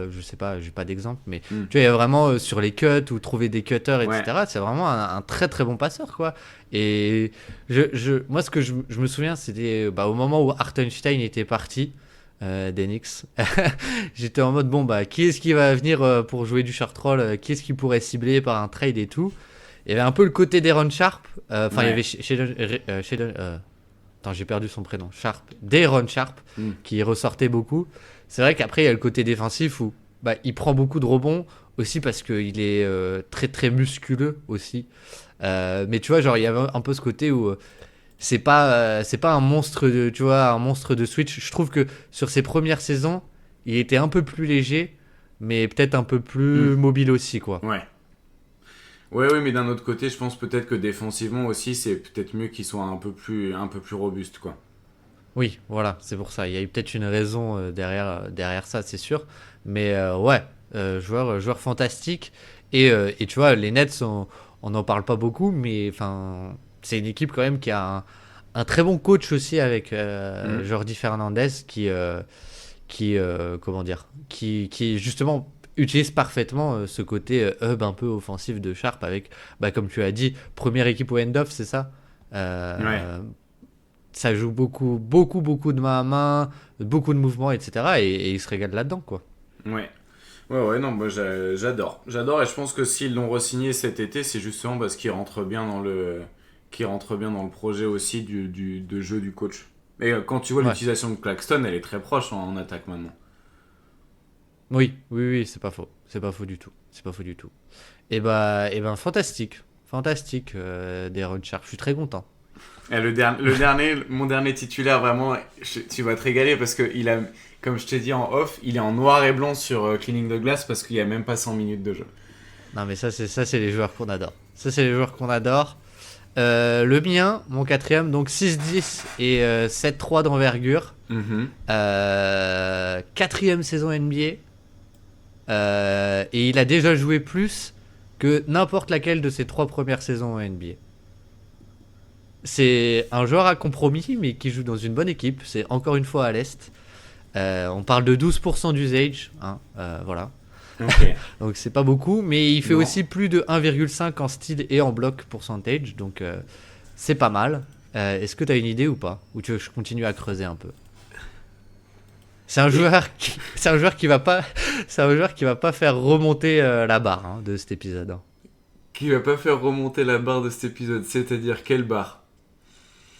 je sais pas, j'ai pas d'exemple, mais tu vois, il y a vraiment sur les cuts ou trouver des cutters, etc. Ouais. C'est vraiment un très très bon passeur, quoi. Et moi, ce que je me souviens, c'était au moment où Hartenstein était parti d'Enix. J'étais en mode, qui est-ce qui va venir pour jouer du short roll, qui est-ce qui pourrait cibler par un trade et tout. Il y avait un peu le côté d'Aaron Sharp. Il y avait Attends, j'ai perdu son prénom. Day'Ron Sharp, qui ressortait beaucoup. C'est vrai qu'après, il y a le côté défensif où il prend beaucoup de rebonds aussi parce qu'il est très très musculeux aussi. Mais tu vois, genre, il y avait un peu ce côté où c'est pas un monstre de switch. Je trouve que sur ses premières saisons, il était un peu plus léger, mais peut-être un peu plus mobile aussi, quoi. Ouais. Oui, mais d'un autre côté, je pense peut-être que défensivement aussi, c'est peut-être mieux qu'il soit un peu plus robuste, quoi. Oui, voilà, c'est pour ça. Il y a eu peut-être une raison derrière ça, c'est sûr. Mais joueur fantastique. Et tu vois, les Nets, on n'en parle pas beaucoup, mais c'est une équipe quand même qui a un très bon coach aussi avec Jordi Fernandez qui justement utilise parfaitement ce côté hub un peu offensif de Sharp avec, comme tu as dit, première équipe au end-off, c'est ça ça joue beaucoup de main à main, beaucoup de mouvements, etc. Et il se régale là-dedans, quoi. Ouais, non, moi j'adore, et je pense que s'ils l'ont re-signé cet été, c'est justement parce qu'il rentre bien dans le projet aussi de jeu du coach. Et quand tu vois l'utilisation de Claxton, elle est très proche en attaque maintenant. Oui, c'est pas faux du tout. Et fantastique, Day'Ron Sharp, je suis très content. Et mon dernier titulaire, vraiment, tu vas te régaler parce que il a, comme je t'ai dit en off, il est en noir et blanc sur Cleaning the Glass parce qu'il n'y a même pas 100 minutes de jeu. Non mais ça c'est les joueurs qu'on adore. Le mien, mon quatrième, donc 6-10 et 7-3 d'envergure. Quatrième saison NBA. Et il a déjà joué plus que n'importe laquelle de ses 3 premières saisons en NBA. C'est un joueur à compromis, mais qui joue dans une bonne équipe. C'est encore une fois à l'Est. On parle de 12% d'usage, hein, voilà. Ok. Donc c'est pas beaucoup, mais il fait Non. aussi plus de 1,5 en steal et en block percentage, donc c'est pas mal. Est-ce que tu as une idée ou pas? Ou tu veux que je continue à creuser un peu? C'est un joueur qui va pas, c'est un joueur qui va pas faire remonter la barre hein, de cet épisode, hein. Qui va pas faire remonter la barre de cet épisode, c'est-à-dire quelle barre?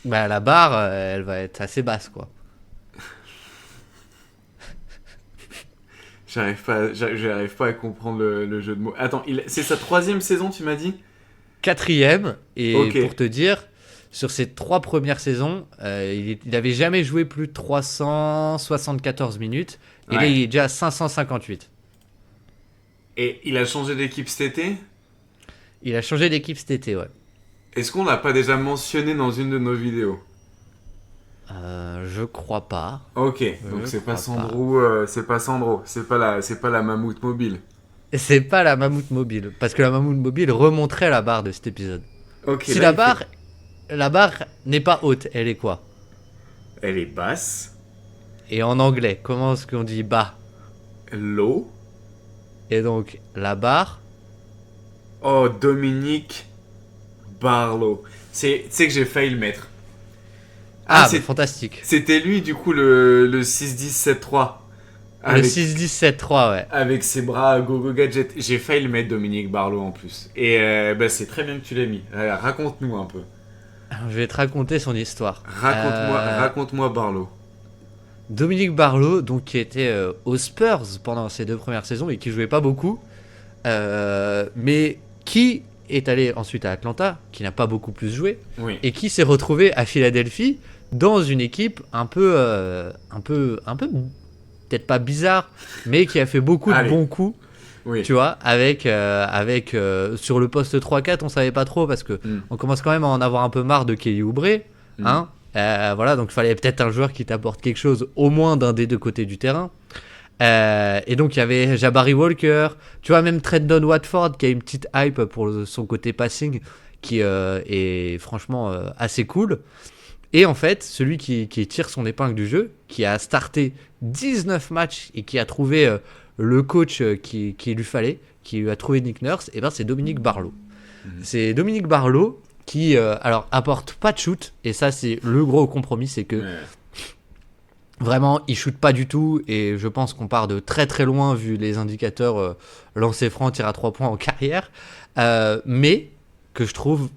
Bah la barre, elle va être assez basse quoi. J'arrive pas à comprendre le jeu de mots. Attends, c'est sa 3e saison, tu m'as dit? Quatrième, et Ok. pour te dire, sur ses 3 premières saisons, il avait jamais joué plus de 374 minutes, et là Ouais. il est déjà à 558. Et il a changé d'équipe cet été? Il a changé d'équipe cet été, ouais. Est-ce qu'on l'a pas déjà mentionné dans une de nos vidéos? Je crois pas. Ok, Je donc c'est pas crois pas. Sandro, c'est pas la mammouth mobile. Et c'est pas la mammouth mobile, parce que la mammouth mobile remonterait la barre de cet épisode. Ok, Si là la barre n'est pas haute, elle est quoi? elle est basse, Et en anglais, comment est-ce qu'on dit bas? low. Et donc la barre, Oh, Dominique Barlow. C'est que j'ai failli le mettre. Ah, bah, fantastique. c'était lui du coup le 6-10-7-3. Le Avec, 6-10-7-3, ouais. avec ses bras go-go gadget. J'ai failli le mettre Dominique Barlow en plus. Et bah, c'est très bien que tu l'aies mis. Raconte-nous un peu. Alors, je vais te raconter son histoire. Raconte-moi Barlow. Dominique Barlow, donc qui était aux Spurs pendant ses 2 premières saisons et qui jouait pas beaucoup, mais qui est allé ensuite à Atlanta, qui n'a pas beaucoup plus joué, Oui. et qui s'est retrouvé à Philadelphie dans une équipe un peu peut-être pas bizarre, mais qui a fait beaucoup de Allez. bons coups. Oui. Tu vois, avec sur le poste 3-4, on savait pas trop parce que Mm. on commence quand même à en avoir un peu marre de Kelly Oubre, Mm. hein. Voilà, donc il fallait peut-être un joueur qui t'apporte quelque chose au moins d'un des deux côtés du terrain. Et donc il y avait Jabari Walker, tu vois, même Trendon Watford qui a une petite hype pour son côté passing qui est franchement assez cool. Et en fait, celui qui tire son épingle du jeu, qui a starté 19 matchs et qui a trouvé le coach qui lui fallait, qui lui a trouvé Nick Nurse, et ben c'est Dominique Barlow. C'est Dominique Barlow qui alors apporte pas de shoot, et ça c'est le gros compromis, c'est que Ouais. vraiment il shoot pas du tout, et je pense qu'on part de très très loin vu les indicateurs lancer franc, tir à 3 points en carrière, mais que je trouve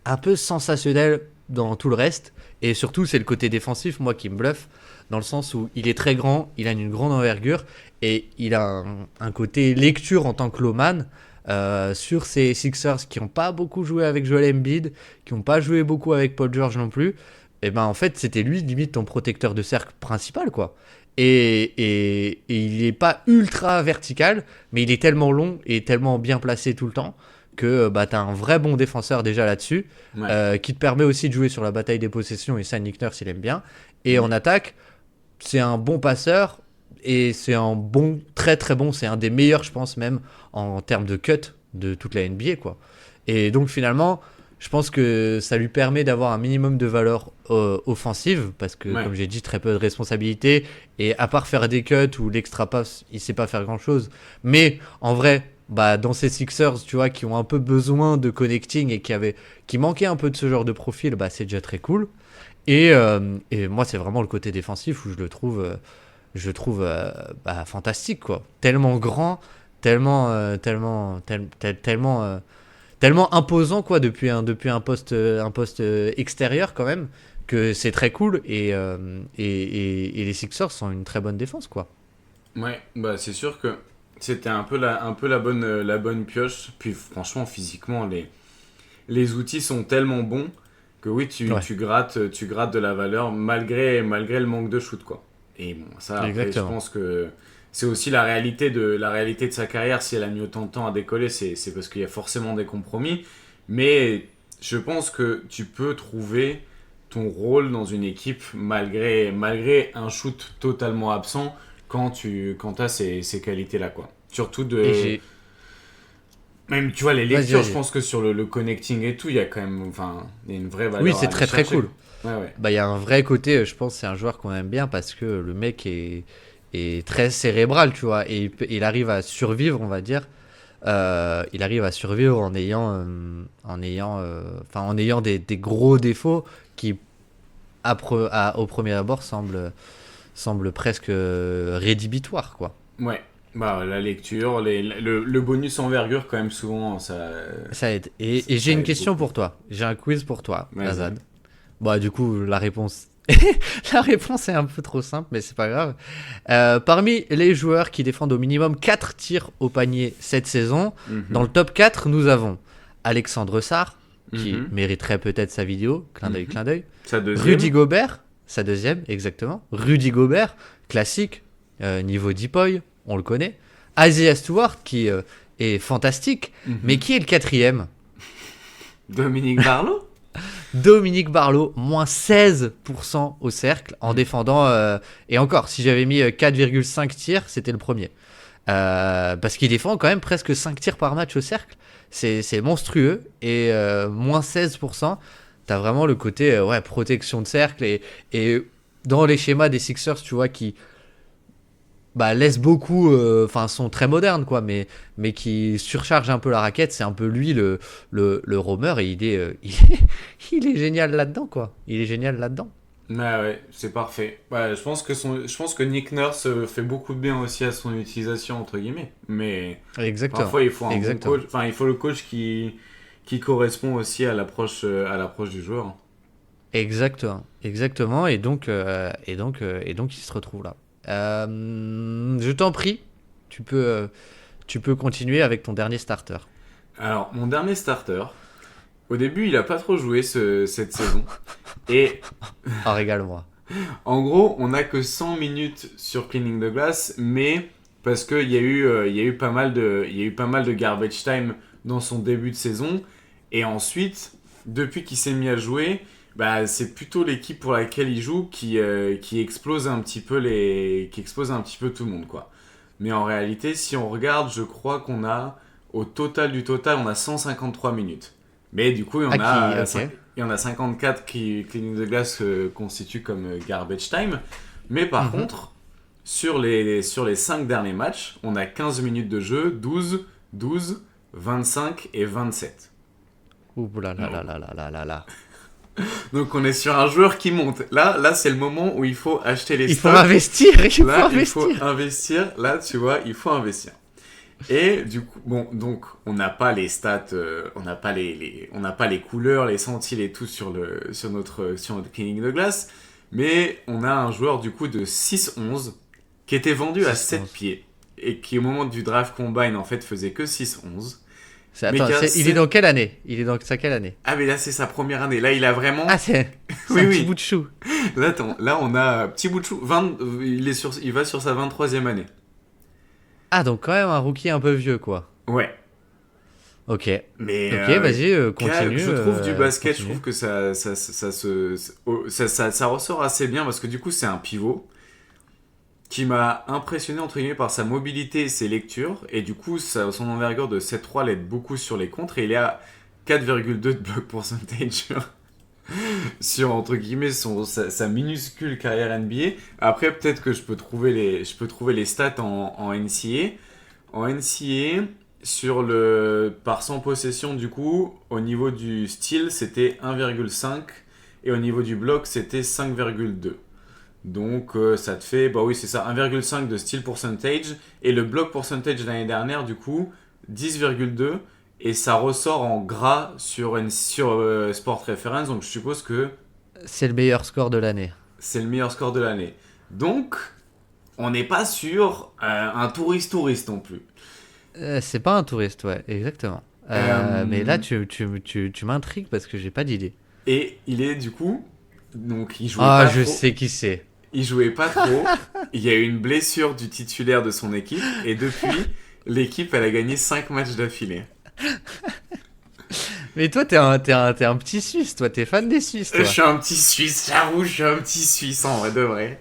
un peu sensationnel dans tout le reste, et surtout c'est le côté défensif moi qui me bluffe, dans le sens où il est très grand, il a une grande envergure, et il a un côté lecture en tant que lawman sur ces Sixers qui n'ont pas beaucoup joué avec Joel Embiid, qui n'ont pas joué beaucoup avec Paul George non plus. Et ben en fait c'était lui limite ton protecteur de cercle principal quoi. Et il est pas ultra vertical, mais il est tellement long et tellement bien placé tout le temps que bah, t'as un vrai bon défenseur déjà là-dessus, Ouais. qui te permet aussi de jouer sur la bataille des possessions, et ça Nick Nurse il aime bien. Et en attaque, c'est un bon passeur, et c'est un bon, très très bon, c'est un des meilleurs je pense même en termes de cut de toute la NBA quoi. Et donc finalement, je pense que ça lui permet d'avoir un minimum de valeur offensive, parce que Ouais. comme j'ai dit, très peu de responsabilités, et à part faire des cuts ou l'extra pass, il sait pas faire grand chose. Mais en vrai, bah, dans ces Sixers, tu vois, qui ont un peu besoin de connecting et qui manquaient un peu de ce genre de profil, bah, c'est déjà très cool. Et moi, c'est vraiment le côté défensif où je le trouve bah, fantastique, quoi. Tellement grand, tellement imposant, quoi, depuis un poste extérieur, quand même, que c'est très cool. Et les Sixers sont une très bonne défense, quoi. Ouais, bah c'est sûr que c'était la bonne pioche. Puis franchement, physiquement, les outils sont tellement bons que oui, Ouais. tu grattes de la valeur malgré le manque de shoot, quoi. Et bon, ça, après, Exactement. je pense que c'est aussi la réalité de sa carrière. Si elle a mis autant de temps à décoller, c'est parce qu'il y a forcément des compromis. Mais je pense que tu peux trouver ton rôle dans une équipe malgré un shoot totalement absent, quand tu as ces qualités-là, quoi. Surtout Et de... Même, tu vois, les Vas-y, lectures, je vas-y. pense que sur le connecting et tout, il y a quand même, enfin, il y a une vraie valeur Oui, à c'est aller très très chercher. cool. Ouais, ouais. Bah, il y a un vrai côté, je pense, c'est un joueur qu'on aime bien parce que le mec est très cérébral, tu vois, et il arrive à survivre, on va dire. Il arrive à survivre en ayant des gros défauts qui, au premier abord, semblent presque rédhibitoires, quoi. Ouais. Bah, la lecture, le bonus envergure, quand même, souvent, Ça aide. Et j'ai ça une aide question beaucoup. pour toi. J'ai un quiz pour toi, Vas-y. Azad. Bah, du coup, la réponse. La réponse est un peu trop simple, mais c'est pas grave. Parmi les joueurs qui défendent au minimum 4 tirs au panier cette saison, dans le Mhm. top 4, nous avons Alexandre Sarr, qui Mhm. mériterait peut-être sa vidéo, clin d'œil, Mhm. clin d'œil. Sa Rudy deuxième. Gobert, sa deuxième, exactement. Rudy Gobert, classique, niveau Deepoy, on le connaît. Isaiah Stewart, qui est fantastique, mais Mhm. qui est le quatrième? Dominique Barlow. Dominique Barlow, moins 16% au cercle en défendant. Et encore, si j'avais mis 4,5 tirs, c'était le premier. Parce qu'il défend quand même presque 5 tirs par match au cercle. C'est monstrueux. Et moins 16%, t'as vraiment le côté ouais, protection de cercle. Et dans les schémas des Sixers, tu vois, qui laissent beaucoup. Enfin, sont très modernes, quoi. Mais qui surchargent un peu la raquette. C'est un peu lui le roamer. Et il est génial là-dedans, quoi. Il est génial là-dedans. Ouais, ouais, c'est parfait. Ouais, je pense que Nick Nurse fait beaucoup de bien aussi à son utilisation, entre guillemets. Mais Exactement. parfois, il faut un bon Exactement. coach. Enfin, il faut le coach qui correspond aussi à l'approche du joueur. Exactement. Exactement. Et donc, il se retrouve là. Je t'en prie, tu peux, euh, tu peux continuer avec ton dernier starter. Alors, mon dernier starter, au début, il a pas trop joué cette saison. Et Ah, régale-moi. en gros, on n'a que 100 minutes sur Cleaning the Glass, mais parce qu'il y a eu il y a eu pas mal de garbage time dans son début de saison. Et ensuite, depuis qu'il s'est mis à jouer, bah, c'est plutôt l'équipe pour laquelle il joue qui explose un petit peu qui explose un petit peu tout le monde, quoi. Mais en réalité, si on regarde, je crois qu'on a, au total du total, on a 153 minutes. Mais du coup, Ah, qui. Ok. il y en a 54 qui Cleaning the Glass constituent comme garbage time. Mais par Mhm. contre, sur les 5 derniers matchs, on a 15 minutes de jeu, 12, 12, 25 et 27. Ouh là là là Donc, là là là là là. donc on est sur un joueur qui monte. Là c'est le moment où il faut acheter les Il faut stocks. investir. Il faut Là, il faut investir. investir. Là, tu vois, il faut investir. Et du coup, bon, donc on n'a pas les stats, on n'a pas les couleurs, les centiles et tout sur notre King de glace, mais on a un joueur du coup de 6-11 qui était vendu à 7 6-11. pieds et qui au moment du draft combine en fait faisait que 6-11, mais Attends, qui a il est 7... dans quelle année? Il est dans sa quelle année? Ah mais là c'est sa première année, là il a vraiment... Ah, c'est Oui un petit oui, bout de chou. là, attends, là on a petit bout de chou, il va sur sa 23e année. Ah, donc quand même un rookie un peu vieux, quoi. Ouais. Ok. Mais Ok, vas-y, continue. je trouve du basket, je Continue. trouve que ça ressort assez bien parce que du coup c'est un pivot qui m'a impressionné entre guillemets par sa mobilité et ses lectures et du coup son envergure de 7-3 l'aide beaucoup sur les contres et il est à 4,2 de block percentage sur entre guillemets sa minuscule carrière NBA. Après peut-être que je peux trouver les stats en NCAA. En NCAA, par 100 possessions, du coup, au niveau du steal, c'était 1,5 et au niveau du bloc, c'était 5,2. Donc, ça te fait, bah oui, c'est ça, 1,5 de steal percentage et le block percentage de l'année dernière, du coup, 10,2 et ça ressort en gras sur Sport Reference, donc je suppose que C'est le meilleur score de l'année. c'est le meilleur score de l'année. Donc, on n'est pas sur un touriste non plus. C'est pas un touriste, ouais, exactement. Mais là, Euh, tu m'intrigues parce que j'ai pas d'idée. Et il est du coup, donc il jouait Ah, pas je trop. sais qui c'est. Il jouait pas trop. Il y a eu une blessure du titulaire de son équipe et depuis, l'équipe elle a gagné 5 matchs d'affilée. Mais toi, t'es un petit Suisse, toi, t'es fan des Suisses, Je toi. suis un petit Suisse, j'avoue, je suis un petit Suisse en vrai de vrai.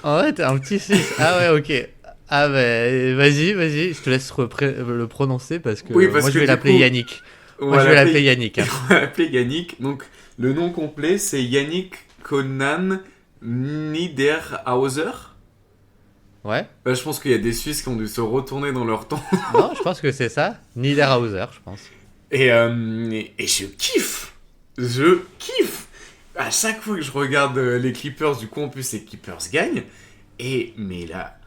En vrai, t'es un petit Suisse. Ah ouais, ok. Ah bah vas-y, je te laisse le prononcer parce que Oui, parce moi je que vais du l'appeler coup, Yannick. on Moi va je vais l'appeler l'appeler Yannick. Hein. on va l'appeler Yannick. Donc, le nom complet, c'est Yannick Conan Niederhauser. Ouais. Là, je pense qu'il y a des Suisses qui ont dû se retourner dans leur temps. Non, je pense que c'est ça. Niederhauser, je pense. Et je kiffe. Je kiffe. À chaque fois que je regarde les Clippers, du coup, en plus, les Clippers gagnent. Mais là,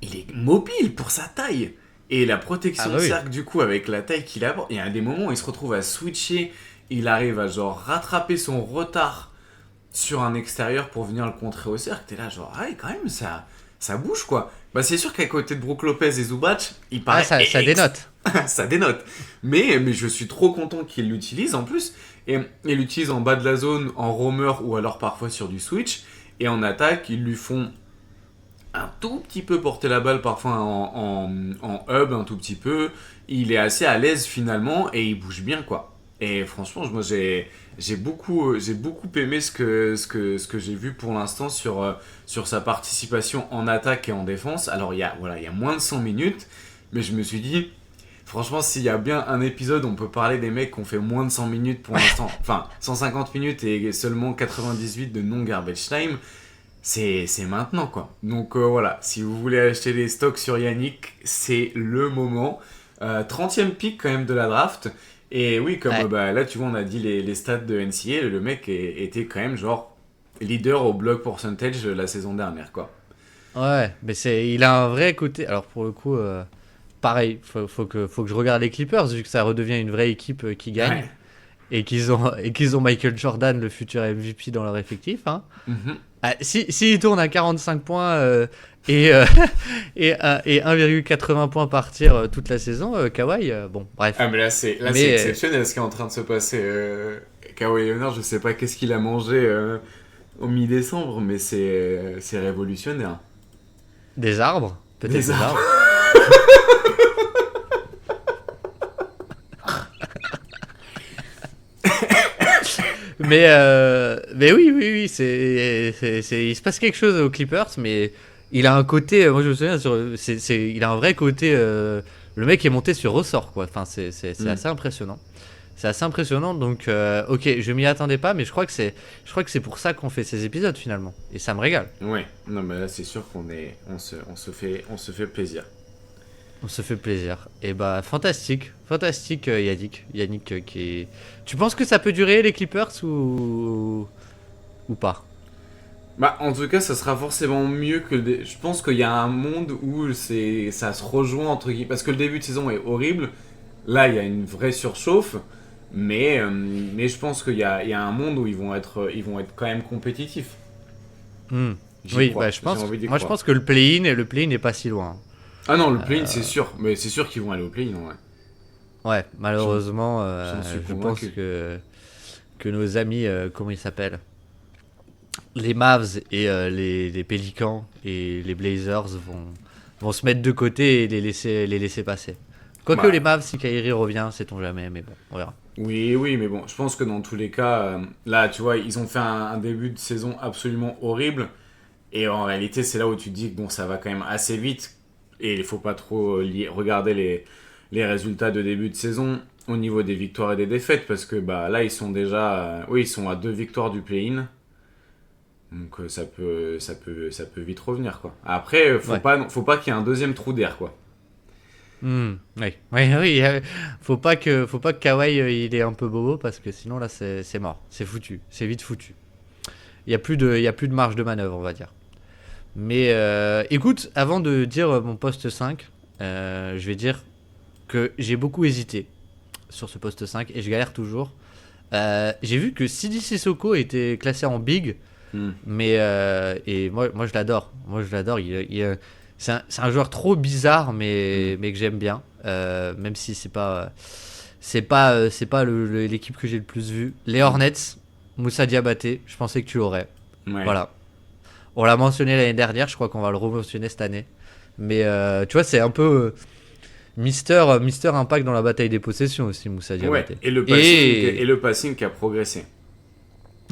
il est mobile pour sa taille. Et la protection Ah de bah oui. cercle, du coup, avec la taille qu'il a, il y a des moments où il se retrouve à switcher. Il arrive à genre rattraper son retard sur un extérieur pour venir le contrer au cercle. T'es là, genre, ah ouais, quand même, ça bouge quoi. Bah, c'est sûr qu'à côté de Brook Lopez et Zubac, il Ah, paraît. ça dénote. Ça dénote. Mais je suis trop content qu'il l'utilise en plus. Et il l'utilise en bas de la zone, en roamer ou alors parfois sur du switch. Et en attaque, ils lui font un tout petit peu porter la balle, parfois en hub, un tout petit peu. Il est assez à l'aise finalement et il bouge bien quoi. Et franchement, moi j'ai beaucoup aimé ce que j'ai vu pour l'instant sur sa participation en attaque et en défense. Alors il y a moins de 100 minutes, mais je me suis dit, franchement, s'il y a bien un épisode où on peut parler des mecs qui ont fait moins de 100 minutes pour l'instant, enfin 150 minutes et seulement 98 de non-garbage time, c'est maintenant quoi. Donc voilà, si vous voulez acheter des stocks sur Yannick, c'est le moment. 30e pick quand même de la draft. Et oui, comme Ouais. là tu vois, on a dit les stats de NCA, le mec était quand même genre leader au block percentage la saison dernière quoi. Ouais, mais il a un vrai côté. Alors pour le coup, pareil, faut que je regarde les Clippers vu que ça redevient une vraie équipe qui gagne Ouais. et qu'ils ont Michael Jordan, le futur MVP dans leur effectif. Hein. Mhm. Ah, si il tourne à 45 points et, et 1,80 points par tir toute la saison, Kawhi, bon, bref. Ah mais là c'est Mais, exceptionnel ce qui est en train de se passer. Kawhi Leonard, je sais pas qu'est-ce qu'il a mangé au mi-décembre, mais c'est révolutionnaire. Des arbres, peut-être Des des arbres. arbres. Mais oui, il se passe quelque chose aux Clippers, mais il a un côté, moi je me souviens, il a un vrai côté, le mec est monté sur ressort, quoi. Enfin, c'est assez impressionnant. C'est assez impressionnant, donc ok, je m'y attendais pas, mais je crois que c'est pour ça qu'on fait ces épisodes finalement, et ça me régale. Ouais, non mais là c'est sûr on se fait plaisir. On se fait plaisir. Et bah fantastique, Yannick qui est. Tu penses que ça peut durer les Clippers ou pas? Bah en tout cas ça sera forcément mieux que je pense qu'il y a un monde où ça se rejoint entre guillemets, parce que le début de saison est horrible. Là il y a une vraie surchauffe, mais je pense qu'il y a un monde où ils vont être quand même compétitifs. Hmm. J'y Oui, crois. bah je J'ai pense. envie d'y Moi je croire. pense que le play-in est pas si loin. Ah non, le play-in c'est sûr, mais c'est sûr qu'ils vont aller au play-in ouais. Ouais, malheureusement, J'en suis je pense convaincu. que nos amis, comment ils s'appellent, les Mavs et les Pélicans et les Blazers vont se mettre de côté et les laisser passer. Quoique Bah, les Mavs, si Kyrie revient, sait-on jamais, mais bon, on verra. oui, mais bon, je pense que dans tous les cas, là, tu vois, ils ont fait un début de saison absolument horrible. Et en réalité, c'est là où tu te dis que bon, ça va quand même assez vite. Et il faut pas trop regarder les résultats de début de saison au niveau des victoires et des défaites. Parce que bah, là, ils sont déjà. Oui, ils sont à 2 victoires du play-in. Donc ça peut vite revenir, quoi. Après, Ouais. faut pas qu'il y ait un deuxième trou d'air, quoi. Oui. Faut pas que Kawhi il est un peu bobo parce que sinon là c'est mort, c'est foutu, c'est vite foutu. Il y a plus de marge de manœuvre, on va dire. Mais écoute, avant de dire mon poste 5, je vais dire que j'ai beaucoup hésité sur ce poste 5 et je galère toujours. J'ai vu que Sidi Sissoko était classé en big, Hmm. mais et moi je l'adore. C'est un joueur trop bizarre, mais que j'aime bien, même si c'est pas l'équipe que j'ai le plus vue. Les Hornets, Moussa Diabaté, je pensais que tu l'aurais. Ouais. Voilà. On l'a mentionné l'année dernière, je crois qu'on va le re-mentionner cette année. Mais tu vois, c'est un peu Mister Impact dans la bataille des possessions aussi, Moussa Ouais. Diabaté. Et le passing qui a progressé.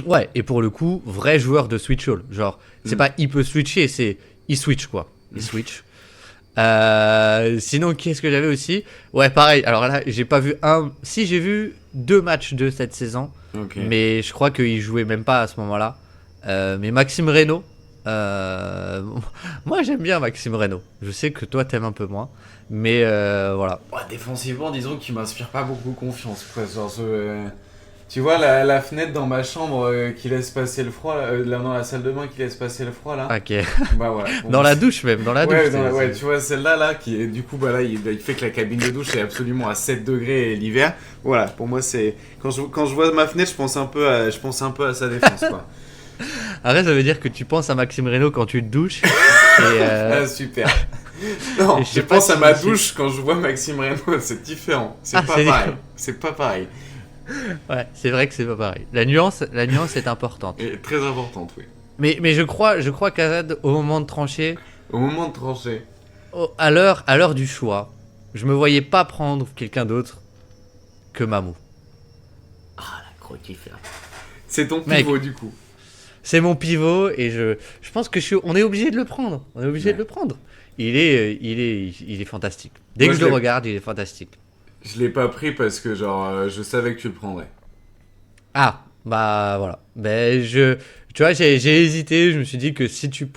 Ouais, et pour le coup, vrai joueur de switch all. Genre, c'est Mm. pas il peut switcher, c'est il switch quoi. Il Mm. switch. Sinon, qu'est-ce que j'avais aussi? Ouais, pareil. Alors là, j'ai pas vu un. Si, j'ai vu 2 matchs de cette saison, Ok. mais je crois qu'il jouait même pas à ce moment-là. Mais Maxime Reynaud. euh, Moi, j'aime bien Maxime Reynaud. Je sais que toi, t'aimes un peu moins. Mais voilà. Ouais, défensivement, disons qu'il m'inspire pas beaucoup confiance. Quoi. Tu vois la fenêtre dans ma chambre qui laisse passer le froid, là, dans la salle de bain qui laisse passer le froid là. Ok. Bah voilà. Pour Dans moi, la douche, même. Dans la douche. ouais, ouais, tu vois celle-là là qui est du coup bah là il fait que la cabine de douche est absolument à 7 degrés l'hiver. Voilà, pour moi c'est quand je vois ma fenêtre, je pense un peu à sa défense quoi. Arrête, ça veut dire que tu penses à Maxime Reynaud quand tu te douches. Ah, super. Non, et je pas pense à si- ma si- douche quand je vois Maxime Reynaud, c'est différent. C'est Ah, pas c'est pareil. C'est pas pareil. Ouais, c'est vrai que c'est pas pareil. La nuance est importante. Et très importante, oui. Mais je crois qu'Azad, au moment de trancher, Au moment de trancher. à l'heure du choix, je me voyais pas prendre quelqu'un d'autre que Mamou. C'est ton Mec. pivot du coup. C'est mon pivot et je pense que on est obligé de le prendre. On est obligé Ouais. de le prendre. Il est fantastique. Dès Moi, que je je le l'ai- regarde, il est fantastique. Je l'ai pas pris parce que genre je savais que tu le prendrais. Ah, bah voilà. Tu vois, j'ai hésité. Je me suis dit que si tu le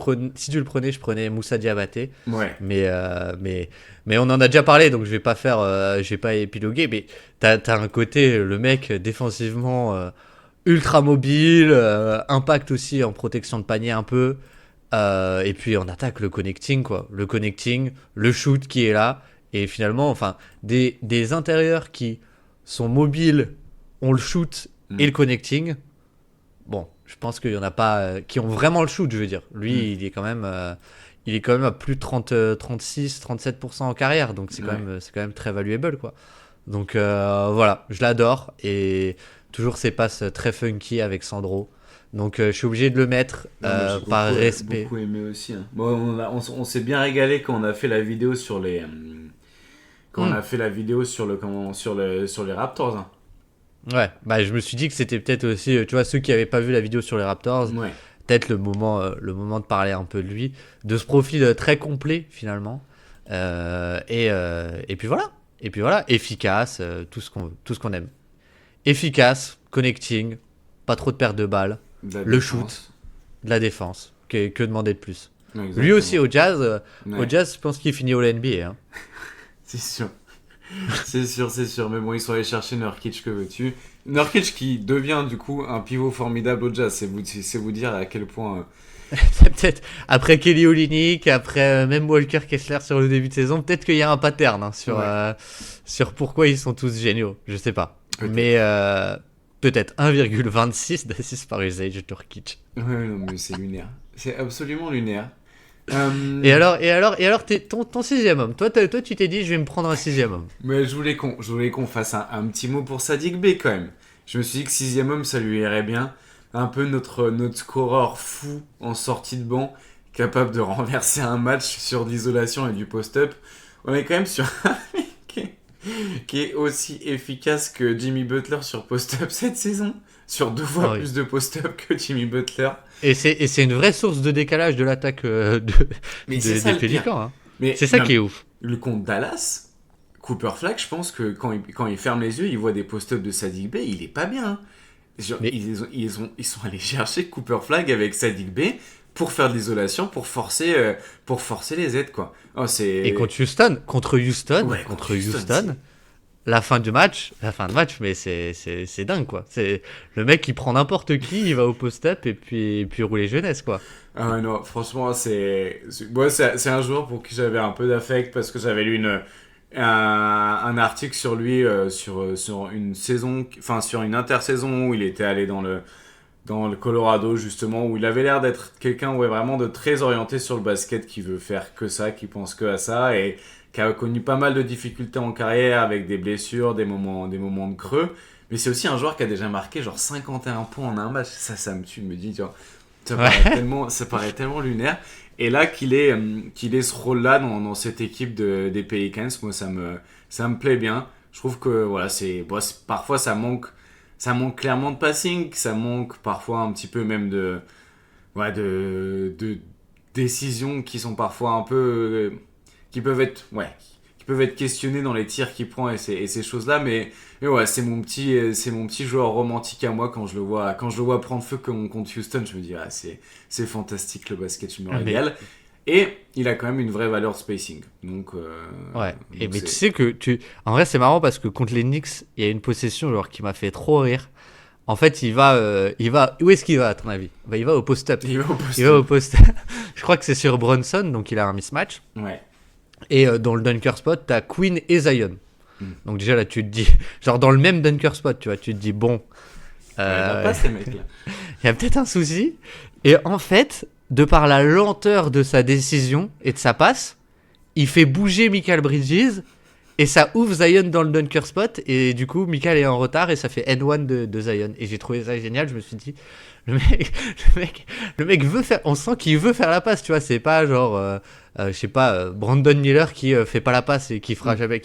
prenais, je prenais Moussa Diabaté. Ouais. Mais on en a déjà parlé, donc je vais pas épiloguer. Mais t'as un côté, le mec défensivement ultra mobile, impact aussi en protection de panier un peu. Et puis en attaque, le connecting, quoi. Le connecting, le shoot qui est là. Et finalement, enfin, des intérieurs qui sont mobiles, ont le shoot et le connecting. Bon, je pense qu'il y en a pas qui ont vraiment le shoot, je veux dire. Lui, il est quand même à plus de 30, 36, 37% en carrière, donc c'est quand même très valuable, quoi. Donc voilà, je l'adore et toujours ses passes très funky avec Sandro. Donc je suis obligé de le mettre Non, mais j'ai par respect. beaucoup aimé aussi. Hein. Bon, on s'est bien régalé quand on a fait la vidéo sur les quand on Hmm. a fait la vidéo sur sur les Raptors. Hein. Ouais, bah je me suis dit que c'était peut-être aussi, tu vois, ceux qui n'avaient pas vu la vidéo sur les Raptors, Ouais. peut-être le moment de parler un peu de lui, de ce profil très complet finalement. Et puis voilà. Et puis voilà, efficace, tout ce qu'on aime. Efficace, connecting, pas trop de perte de balles, De la le défense. shoot, de la défense. Que demander de plus? Ouais, Lui aussi exactement. au Jazz, Ouais. je pense qu'il finit au NBA. Hein. C'est sûr. C'est sûr, c'est sûr. Mais bon, ils sont allés chercher Nurkic, que veux-tu. Nurkic qui devient du coup un pivot formidable au Jazz. C'est vous dire à quel point. C'est peut-être après Kelly Olynyk, après même Walker Kessler sur le début de saison, peut-être qu'il y a un pattern sur, Ouais. sur pourquoi ils sont tous géniaux. Je sais pas. Peut-être. Mais peut-être 1,26 d'assists par usage Nurkic. Ouais, non, mais c'est lunaire. C'est absolument lunaire. Et alors ton sixième homme. Toi, tu t'es dit, je vais me prendre un sixième homme. Mais je voulais qu'on fasse un petit mot pour Sadik B quand même. Je me suis dit que sixième homme, ça lui irait bien. Un peu notre scoreur fou en sortie de banc, capable de renverser un match sur de l'isolation et du post-up. On est quand même sur un mec qui est aussi efficace que Jimmy Butler sur post-up cette saison. Sur 2 fois Ah oui. plus de post-up que Jimmy Butler. Et c'est une vraie source de décalage de l'attaque Mais c'est ça des le pire. Pélicans. Hein. Mais C'est ça non, qui est ouf. le compte Dallas, Cooper Flag, je pense que quand il ferme les yeux, il voit des post-ups de Sadiq Bey, il est pas bien. Hein. Genre, Mais- ils sont allés chercher Cooper Flag avec Sadiq Bey pour faire de l'isolation, pour forcer les aides, quoi. Oh, c'est... Et contre Houston, Ouais, contre Houston, la fin de match, mais c'est dingue, quoi. C'est le mec qui prend n'importe qui, il va au post-up et puis rouler jeunesse, quoi. Ah ouais, non, franchement, moi, c'est un joueur pour qui j'avais un peu d'affect parce que j'avais lu un article sur lui sur une saison, enfin sur une intersaison où il était allé dans le Colorado justement, où il avait l'air d'être quelqu'un ouais, vraiment de très orienté sur le basket, qui veut faire que ça, qui pense que à ça, et qui a connu pas mal de difficultés en carrière avec des blessures, des moments de creux. Mais c'est aussi un joueur qui a déjà marqué genre 51 points en un match. Ça me tue, me dit, tu vois. Ça paraît tellement lunaire. Et là, qu'il ait ce rôle-là dans cette équipe des Pelicans, moi, ça me plaît bien. Je trouve que voilà, parfois ça manque clairement de passing, ça manque parfois un petit peu même de décisions qui sont parfois un peu qui peuvent être questionnés dans les tirs qu'il prend et ces choses-là, mais ouais, c'est mon petit joueur romantique à moi quand je le vois prendre feu contre Houston, je me dis c'est fantastique le basket, je me régale. Et il a quand même une vraie valeur de spacing. Donc mais tu sais que en vrai c'est marrant parce que contre les Knicks, il y a une possession genre qui m'a fait trop rire. En fait, il va où est-ce qu'il va à ton avis? Il va au post-up. Il va au post-up. Je crois que c'est sur Brunson, donc il a un mismatch. Ouais. Et dans le dunker spot, t'as Queen et Zion. Donc déjà là, tu te dis, genre dans le même dunker spot, tu vois, tu te dis bon, il y a pas ces mecs-là. Il y a peut-être un souci. Et en fait, de par la lenteur de sa décision et de sa passe, il fait bouger Mikal Bridges et ça ouvre Zion dans le dunker spot. Et du coup, Mikal est en retard et ça fait N1 de Zion. Et j'ai trouvé ça génial. Je me suis dit, le mec veut faire. On sent qu'il veut faire la passe, tu vois. C'est pas genre, je sais pas, Brandon Miller qui fait pas la passe et qui fera jamais,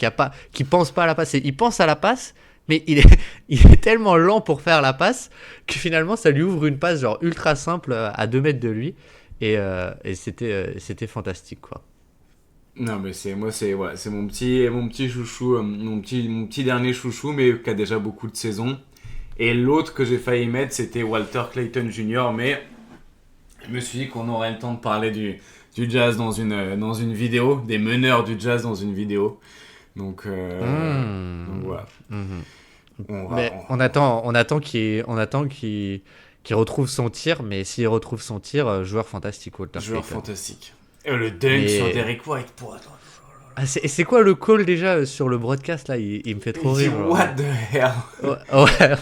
qui pense pas à la passe. Il pense à la passe. Mais il est tellement lent pour faire la passe que finalement ça lui ouvre une passe genre ultra simple à 2 mètres de lui et c'était fantastique quoi. Non mais c'est mon petit chouchou, mon petit dernier chouchou mais qui a déjà beaucoup de saisons. Et l'autre que j'ai failli mettre c'était Walter Clayton Jr. mais je me suis dit qu'on aurait le temps de parler du Jazz dans une vidéo, des meneurs du Jazz dans une vidéo. Donc voilà. On attend qu'il retrouve son tir, mais s'il retrouve son tir, joueur fantastique. Joueur fantastique. Et le dunk sur Derek White. C'est quoi le call déjà sur le broadcast là? Il me fait trop rire. What the hell? Ouais.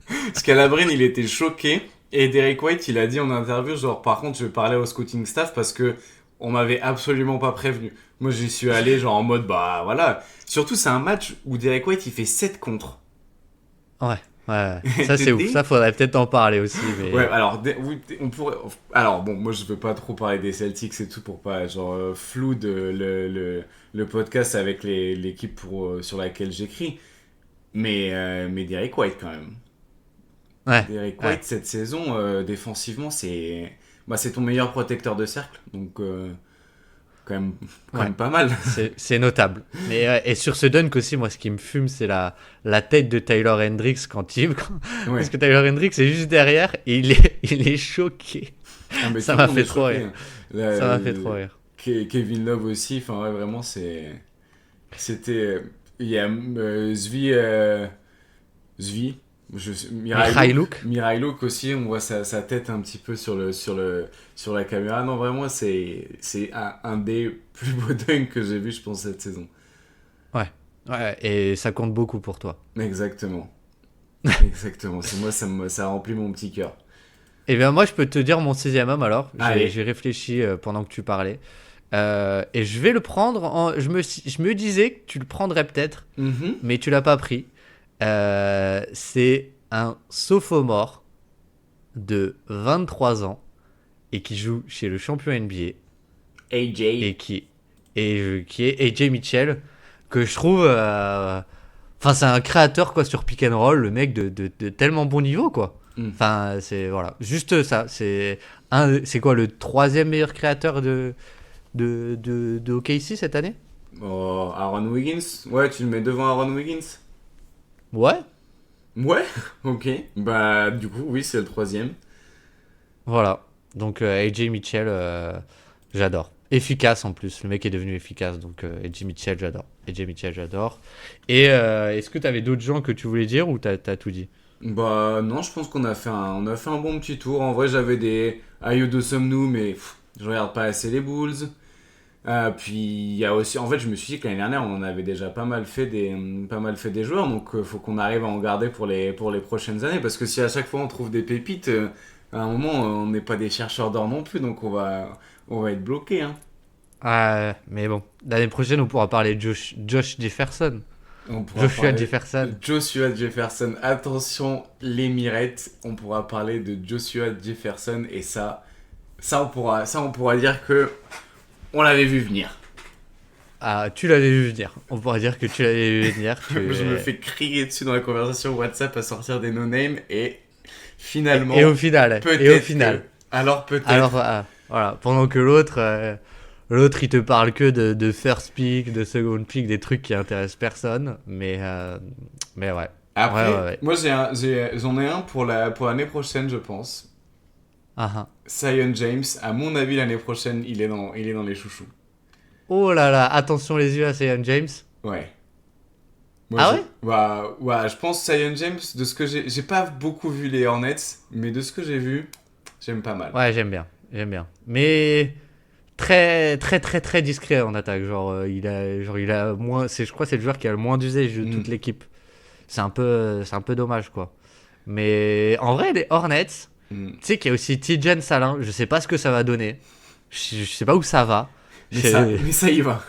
Parce qu'à la Brine, il était choqué. Et Derek White, il a dit en interview, genre par contre, je vais parler au scouting staff parce que on m'avait absolument pas prévenu. Moi, j'y suis allé genre en mode, bah voilà. Surtout, c'est un match où Derek White, il fait 7 contre. Ouais. Ça c'est ouf. Ça faudrait peut-être en parler aussi. Mais... Ouais, alors on pourrait. Alors bon, moi je veux pas trop parler des Celtics et tout pour pas genre flou de le podcast avec l'équipe sur laquelle j'écris. Mais Derek White quand même. Ouais. Derek White cette saison défensivement c'est ton meilleur protecteur de cercle donc. Quand même pas mal. C'est notable. Mais, et sur ce dunk aussi, moi, ce qui me fume, c'est la tête de Tyler Hendricks parce que Tyler Hendricks est juste derrière et il est choqué. Ça m'a fait trop rire. Ça m'a fait trop rire. Kevin Love aussi, enfin ouais, vraiment, c'était... Il y a Zvi. Mihajlouk aussi, on voit sa tête un petit peu sur la caméra. Non, vraiment, c'est un des plus beaux dunks que j'ai vu, je pense, cette saison. Ouais, et ça compte beaucoup pour toi. Exactement. C'est moi, ça remplit mon petit cœur. Et bien, moi, je peux te dire mon 6e homme alors. J'ai réfléchi pendant que tu parlais. Et je vais le prendre. Je me disais que tu le prendrais peut-être, mais tu l'as pas pris. C'est un sophomore de 23 ans et qui joue chez le champion NBA AJ et qui est AJ Mitchell, que je trouve c'est un créateur quoi sur pick and roll, le mec de tellement bon niveau quoi. Enfin c'est voilà, juste ça, c'est quoi le 3e meilleur créateur de OKC cette année? Aaron Wiggins. Ouais, tu le mets devant Aaron Wiggins. Ouais, ok. Bah, du coup, oui, c'est le 3e. Voilà. Donc, AJ Mitchell, j'adore. Efficace en plus. Le mec est devenu efficace. Donc, AJ Mitchell, j'adore. Et est-ce que tu avais d'autres gens que tu voulais dire ou t'as tout dit? Bah, non, je pense qu'on a fait un bon petit tour. En vrai, j'avais des Ayo de sommes-nous, mais je regarde pas assez les Bulls. Puis il y a aussi, en fait, je me suis dit que l'année dernière on en avait déjà pas mal fait des joueurs, donc faut qu'on arrive à en garder pour les prochaines années, parce que si à chaque fois on trouve des pépites, à un moment on n'est pas des chercheurs d'or non plus, donc on va être bloqué. Mais bon, l'année prochaine on pourra parler de Josh Jefferson. Joshua Jefferson. Attention les mirettes, on pourra parler de Joshua Jefferson et ça on pourra dire que on l'avait vu venir. Ah, tu l'avais vu venir. On pourra dire que tu l'avais vu venir. Je me fais crier dessus dans la conversation WhatsApp à sortir des no-names et finalement... Et au final. Alors peut-être. Alors voilà, pendant que l'autre L'autre, il te parle que de first pick, de second pick, des trucs qui intéressent personne. Mais ouais. Après, Ouais. moi j'en ai un pour l'année prochaine, je pense. Ah. Zion James, à mon avis, l'année prochaine, il est dans les chouchous. Oh là là, attention les yeux à Zion James. Ouais. Ah ouais? Ouais, je pense Zion James, de ce que j'ai pas beaucoup vu les Hornets, mais de ce que j'ai vu, j'aime pas mal. Ouais, j'aime bien. Mais très très très très discret en attaque. Il a moins, je crois que c'est le joueur qui a le moins d'usage de toute l'équipe. C'est un peu dommage quoi. Mais en vrai, les Hornets, tu sais qu'il y a aussi Tidjane Salin. Je sais pas ce que ça va donner. Je sais pas où ça va. Mais ça y va.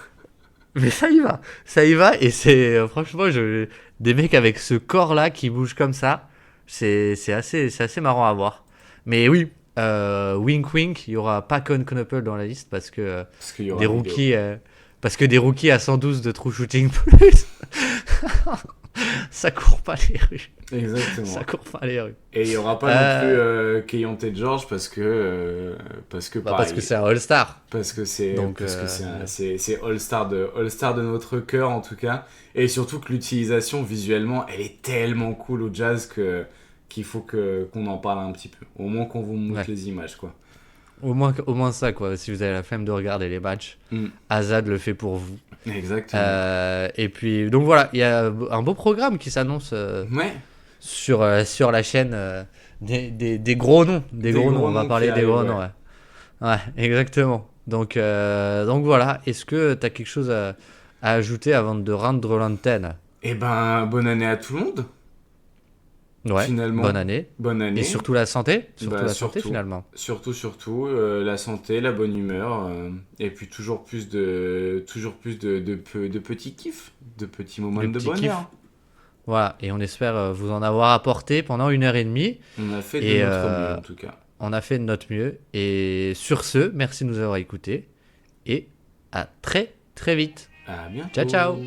Mais ça y va et c'est franchement des mecs avec ce corps là qui bougent comme ça, c'est assez marrant à voir. Mais oui, wink wink, il y aura pas Con Knuckle dans la liste parce que qu'il y aura des une rookies parce que des rookies à 112 de true shooting plus. Ça court pas les rues. Exactement. Ça court pas les rues. Et il n'y aura pas non plus Keyonte George parce que parce que c'est un All-Star. Parce que c'est Donc, c'est All-Star de notre cœur en tout cas. Et surtout que l'utilisation visuellement, elle est tellement cool au Jazz qu'il faut qu'on en parle un petit peu. Au moins qu'on vous montre les images quoi. Au moins ça quoi. Si vous avez la flemme de regarder les matchs, Azad le fait pour vous. Exactement. Et puis donc voilà, il y a un beau programme qui s'annonce sur la chaîne, des gros noms, on va parler des gros noms. Ouais, exactement. Donc voilà, est-ce que tu as quelque chose à ajouter avant de rendre l'antenne? Eh ben, bonne année à tout le monde. Ouais, finalement. Bonne année. Et surtout la santé. Santé finalement. Surtout, la santé, la bonne humeur. Et puis toujours plus de petits kiffs, de petits moments de bonheur. Voilà, et on espère vous en avoir apporté pendant 1h30. On a fait de notre mieux en tout cas. On a fait de notre mieux. Et sur ce, merci de nous avoir écoutés. Et à très très vite. À bientôt. Ciao ciao.